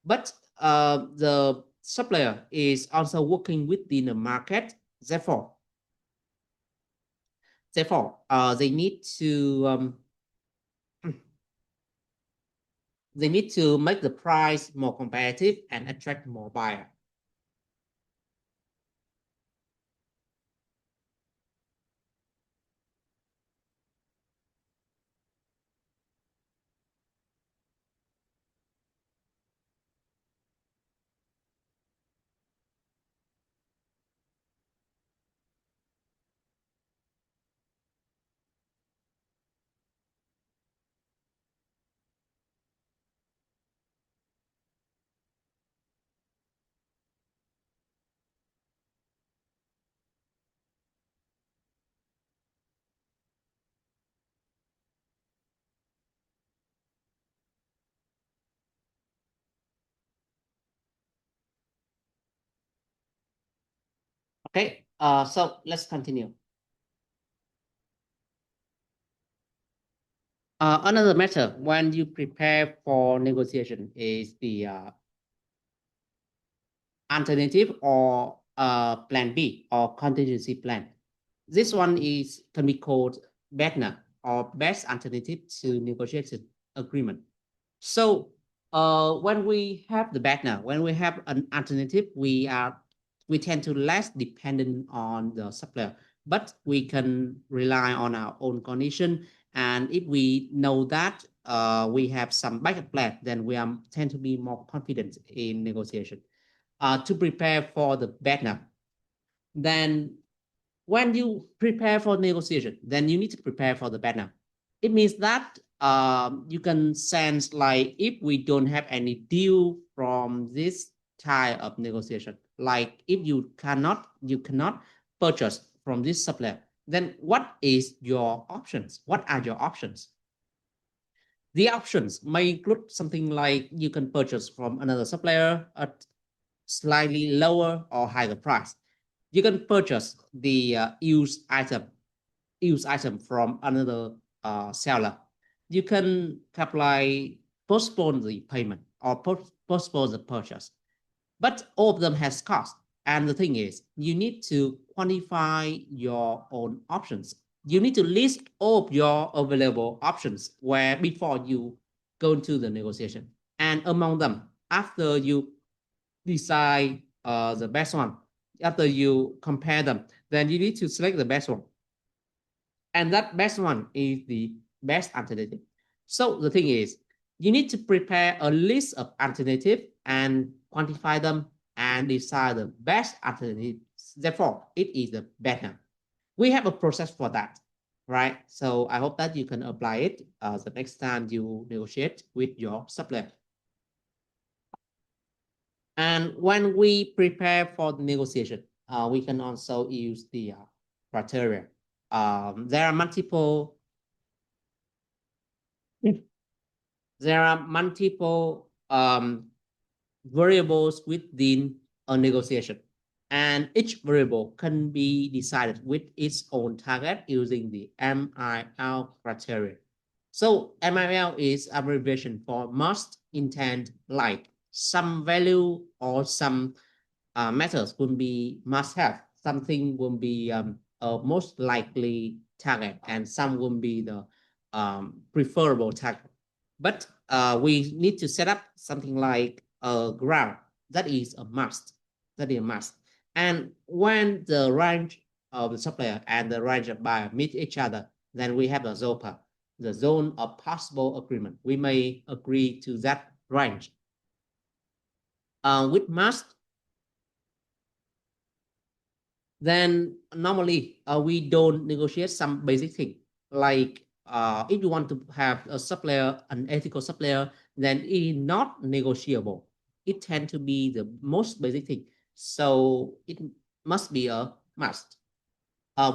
But the supplier is also working within the market. Therefore, they need to make the price more competitive and attract more buyer. Okay, so let's continue. Another matter when you prepare for negotiation is the alternative or plan B or contingency plan. This one is can be called BATNA or best alternative to negotiation agreement. So when we have the BATNA, when we have an alternative, we tend to less dependent on the supplier, but we can rely on our own condition. And if we know that we have some backup plan, then we tend to be more confident in negotiation. To prepare for the BATNA, then when you prepare for negotiation, then you need to prepare for the BATNA. It means that you can sense like if we don't have any deal from this type of negotiation, like if you cannot purchase from this supplier, then what is your options? What are your options? The options may include something like you can purchase from another supplier at slightly lower or higher price. You can purchase the used item from another seller. You can apply postpone the payment or postpone the purchase. But all of them has cost. And the thing is, you need to quantify your own options. You need to list all of your available options where before you go into the negotiation. And among them, after you decide the best one, after you compare them, then you need to select the best one. And that best one is the best alternative. So the thing is, you need to prepare a list of alternatives and quantify them and decide the best alternative. Therefore, it is the better. We have a process for that, right? So I hope that you can apply it the next time you negotiate with your supplier. And when we prepare for the negotiation, we can also use the criteria. There are multiple variables within a negotiation, and each variable can be decided with its own target using the MIL criteria. So MIL is abbreviation for most intent, like some value or some methods will be must have, something will be most likely target, and some will be the preferable target. But we need to set up something like a ground that is a must. That is a must. And when the range of the supplier and the range of buyer meet each other, then we have the ZOPA, the zone of possible agreement. We may agree to that range. With must, then normally we don't negotiate some basic thing like if you want to have a supplier, an ethical supplier, then it is not negotiable. It tends to be the most basic thing, so it must be a must.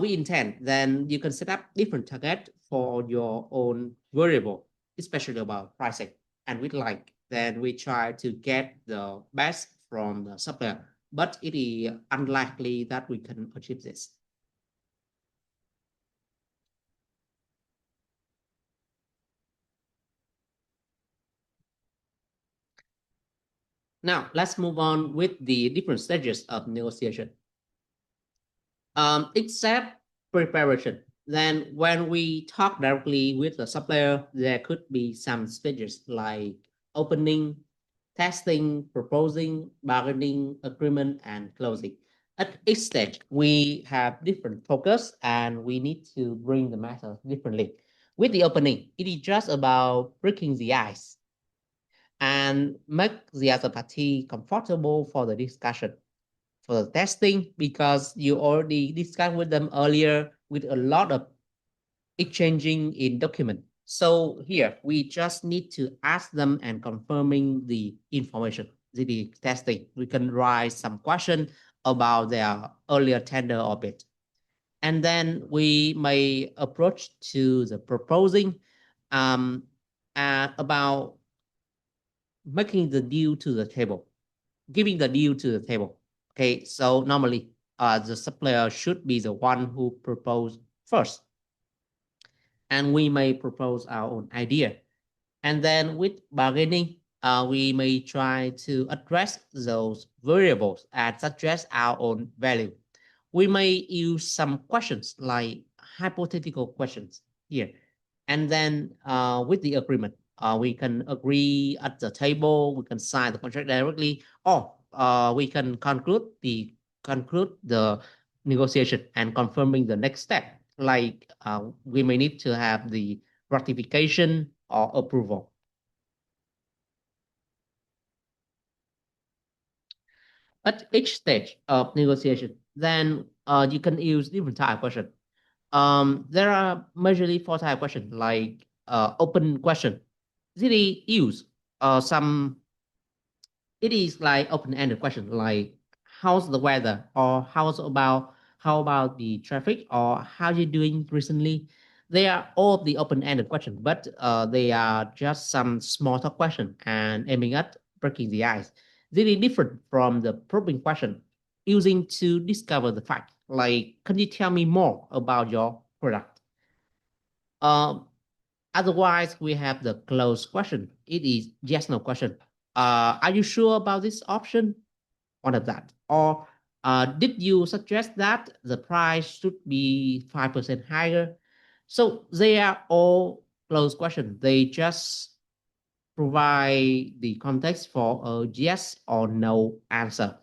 We intend, then you can set up different target for your own variable, especially about pricing. And we like, then we try to get the best from the supplier, but it is unlikely that we can achieve this. Now, let's move on with the different stages of negotiation. Except preparation, then when we talk directly with the supplier, there could be some stages like opening, testing, proposing, bargaining, agreement, and closing. At each stage, we have different focus and we need to bring the matter differently. With the opening, it is just about breaking the ice and make the other party comfortable for the discussion, for the testing, because you already discussed with them earlier with a lot of exchanging in document. So here we just need to ask them and confirming the information, the testing. We can write some question about their earlier tender or bid. And then we may approach to the proposing about making the deal to the table, giving the deal to the table. Okay, so normally the supplier should be the one who propose first, and we may propose our own idea. And then with bargaining, we may try to address those variables and suggest our own value. We may use some questions like hypothetical questions here. And then with the agreement, we can agree at the table, we can sign the contract directly, or we can conclude the negotiation and confirming the next step. Like we may need to have the ratification or approval. At each stage of negotiation, then you can use different type of question. There are majorly four type of question, like open question. Really use some. It is like open-ended question, like how's the weather, or how about the traffic, or how you doing recently. They are all the open-ended question, but they are just some small talk question and aiming at breaking the ice. Really different from the probing question, using to discover the fact. Like, can you tell me more about your product? Um, Otherwise, we have the closed question. It is yes no question. Are you sure about this option? One of that. Or did you suggest that the price should be 5% higher? So they are all closed questions. They just provide the context for a yes or no answer.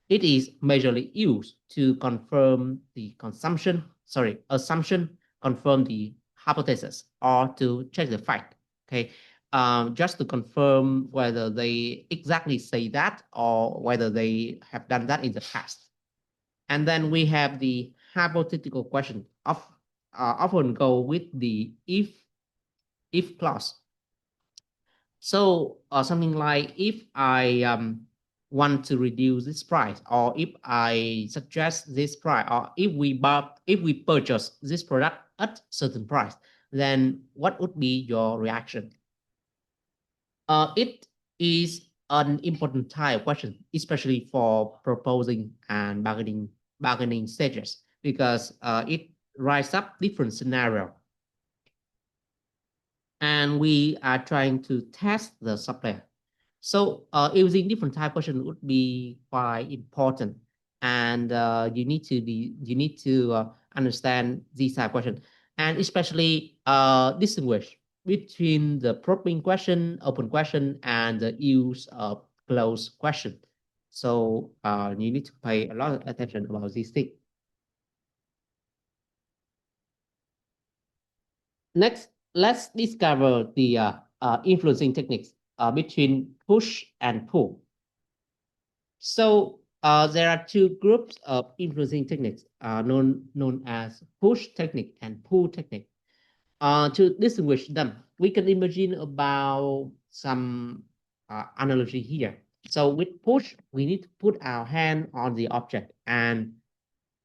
It is majorly used to confirm the assumption, confirm the hypothesis, or to check the fact. Okay, just to confirm whether they exactly say that or whether they have done that in the past. And then we have the hypothetical question often go with the if clause. So something like if I want to reduce this price, or if I suggest this price, or if we purchase this product at certain price, then what would be your reaction? It is an important type of question, especially for proposing and bargaining stages, because it rise up different scenario, and we are trying to test the supplier. So using different type question would be quite important, and you need to understand these type question, and especially distinguish between the probing question, open question, and the use of closed question. So you need to pay a lot of attention about these things. Next, let's discover the influencing techniques between push and pull. So there are two groups of influencing techniques known as push technique and pull technique. To distinguish them, we can imagine about some analogy here. So with push, we need to put our hand on the object and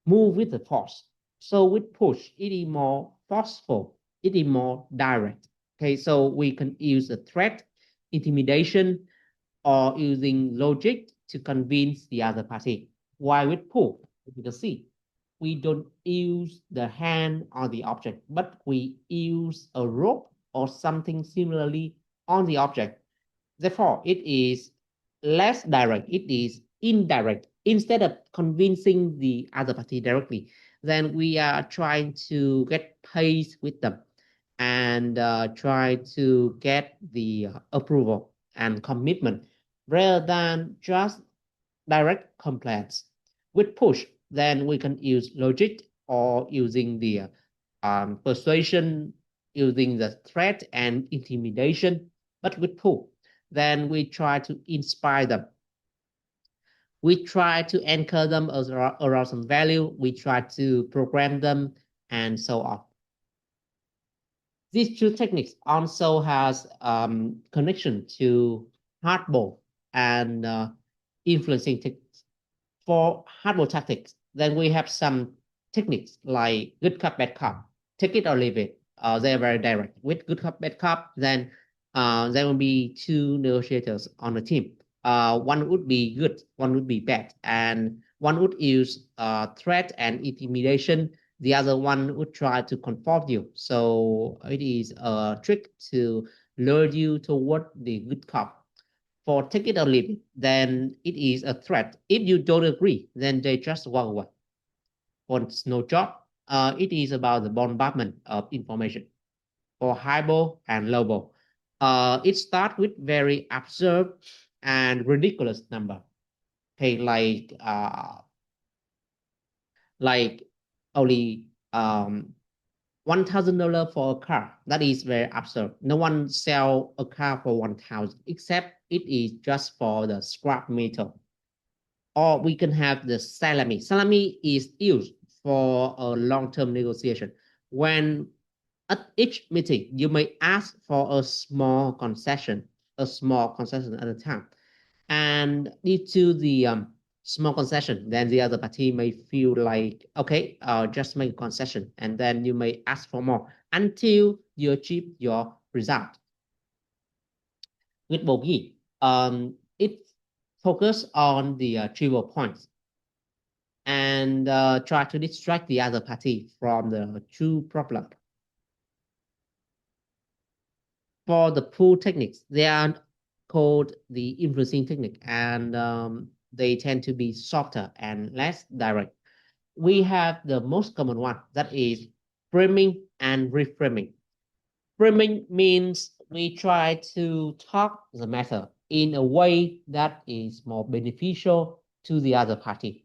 move with the force. So with push, it is more forceful, it is more direct. Okay, so we can use a threat, intimidation, or using logic to convince the other party. While with pull, you can see, we don't use the hand on the object, but we use a rope or something similarly on the object. Therefore, it is less direct, it is indirect. Instead of convincing the other party directly, then we are trying to get pace with them and try to get the approval and commitment rather than just direct complaints. With push, then we can use logic or using the persuasion, using the threat and intimidation. But with pull, then we try to inspire them. We try to anchor them around some value. We try to program them and so on. These two techniques also has connection to hardball and influencing techniques. For hardball tactics, then we have some techniques like good cup, bad cup, take it or leave it. They're very direct. With good cup, bad cup, then there will be two negotiators on the team. One would be good, one would be bad, and One would use threat and intimidation. The other one would try to conform you. So it is a trick to lure you toward the good cop. For take it or leave it, then it is a threat. If you don't agree, then they just walk away. For snow job, it is about the bombardment of information. For hypo and lobo, it starts with very absurd and ridiculous number. Okay, like only $1,000 for a car. That is very absurd. No one sell a car for 1,000 except it is just for the scrap metal. Or we can have the salami. Salami is used for a long-term negotiation. When at each meeting, you may ask for a small concession at a time. And due to the small concession, then the other party may feel like, okay, just make a concession. And then you may ask for more until you achieve your result. With bogey, it focus on the trivial points and try to distract the other party from the true problem. For the pool techniques, they are called the influencing technique, and they tend to be softer and less direct. We have the most common one, that is framing and reframing. Framing means we try to talk the matter in a way that is more beneficial to the other party.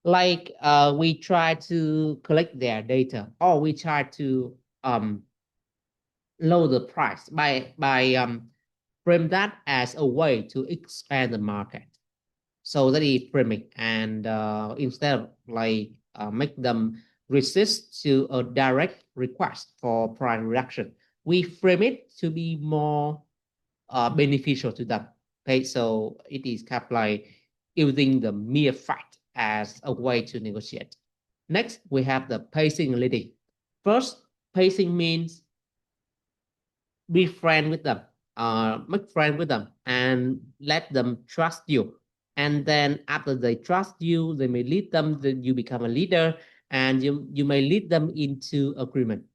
Like we try to collect their data, or we try to lower the price by frame that as a way to expand the market. So that is framing, and instead of like make them resist to a direct request for price reduction, we frame it to be more beneficial to them. Okay, so it is kind of like using the mere fact as a way to negotiate. Next, we have the pacing and leading. First, pacing means be friend with them, make friend with them, and let them trust you. And then after they trust you, they may lead them. Then you become a leader, and you may lead them into agreement.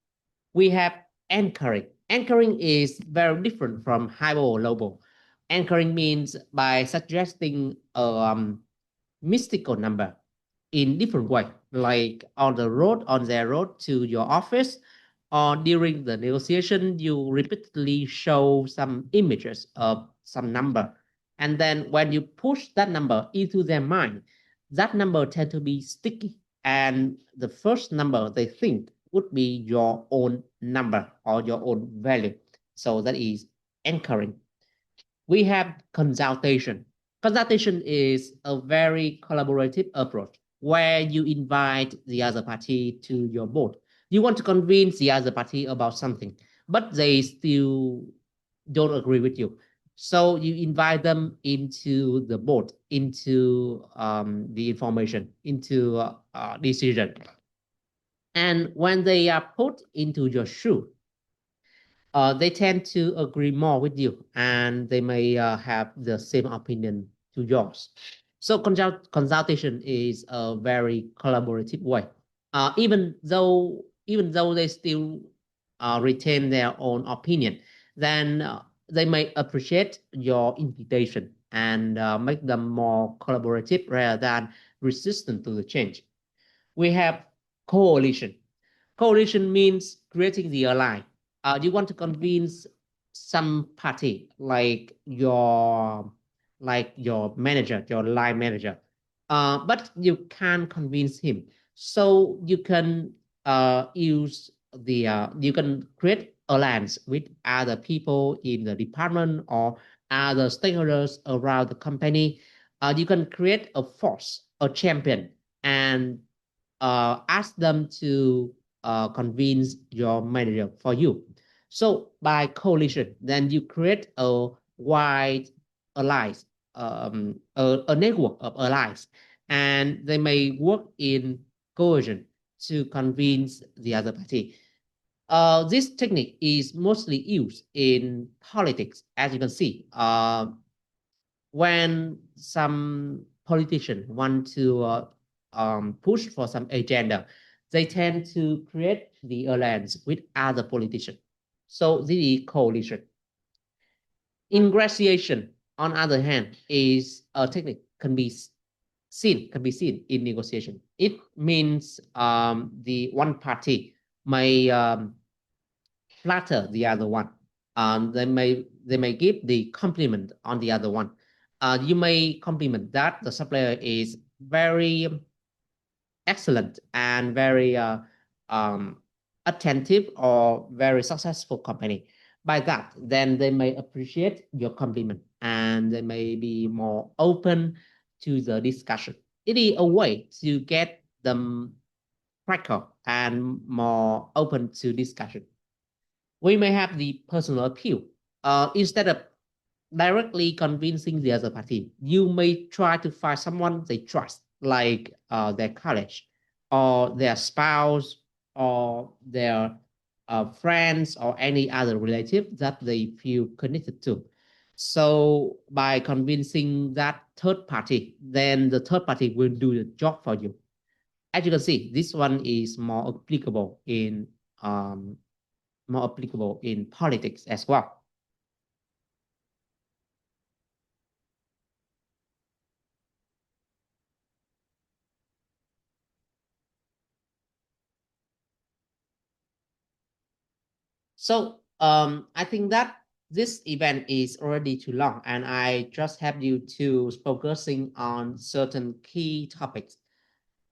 We have anchoring. Anchoring is very different from hyper or local. Anchoring means by suggesting a mystical number in different way, like on their road to your office, or during the negotiation, you repeatedly show some images of some number. And then when you push that number into their mind, that number tend to be sticky. And the first number they think would be your own number or your own value. So that is anchoring. We have consultation. Consultation is a very collaborative approach where you invite the other party to your board. You want to convince the other party about something, but they still don't agree with you. So you invite them into the board, into the information, into decision. And when they are put into your shoe, they tend to agree more with you, and they may have the same opinion to yours. So consultation is a very collaborative way. Even though they still retain their own opinion, then they may appreciate your invitation and make them more collaborative rather than resistant to the change. We have coalition. Coalition means creating the alliance. You want to convince some party like your manager, your line manager, but you can't convince him. So you can you can create alliance with other people in the department or other stakeholders around the company. You can create a force, a champion, and ask them to convince your manager for you. So by coalition, then you create a wide alliance, a network of allies, and they may work in coalition to convince the other party. This technique is mostly used in politics, as you can see. When some politicians want to push for some agenda, they tend to create the alliance with other politicians. So this is coalition. Ingratiation, on other hand, is a technique can be seen in negotiation. It means the one party may flatter the other one. They may give the compliment on the other one. You may compliment that the supplier is very excellent and very attentive or very successful company. By that, then they may appreciate your compliment and they may be more open to the discussion. It is a way to get them cracker and more open to discussion. We may have the personal appeal. Instead of directly convincing the other party, you may try to find someone they trust, like their college, or their spouse, or their friends, or any other relative that they feel connected to. So by convincing that third party, then the third party will do the job for you. As you can see, this one is um, more applicable in politics as well. So I think that this event is already too long, and I just have you to focusing on certain key topics.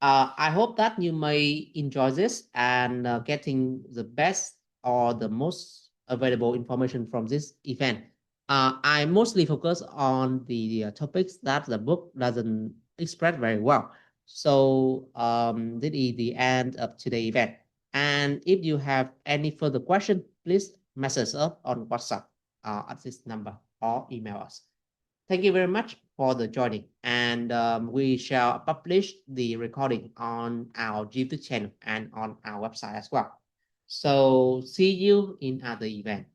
I hope that you may enjoy this and getting the best or the most available information from this event. I mostly focus on the topics that the book doesn't express very well. So this is the end of today's event. And if you have any further question, please message us on WhatsApp at this number or email us. Thank you very much for the joining, and we shall publish the recording on our YouTube channel and on our website as well. So see you in other event.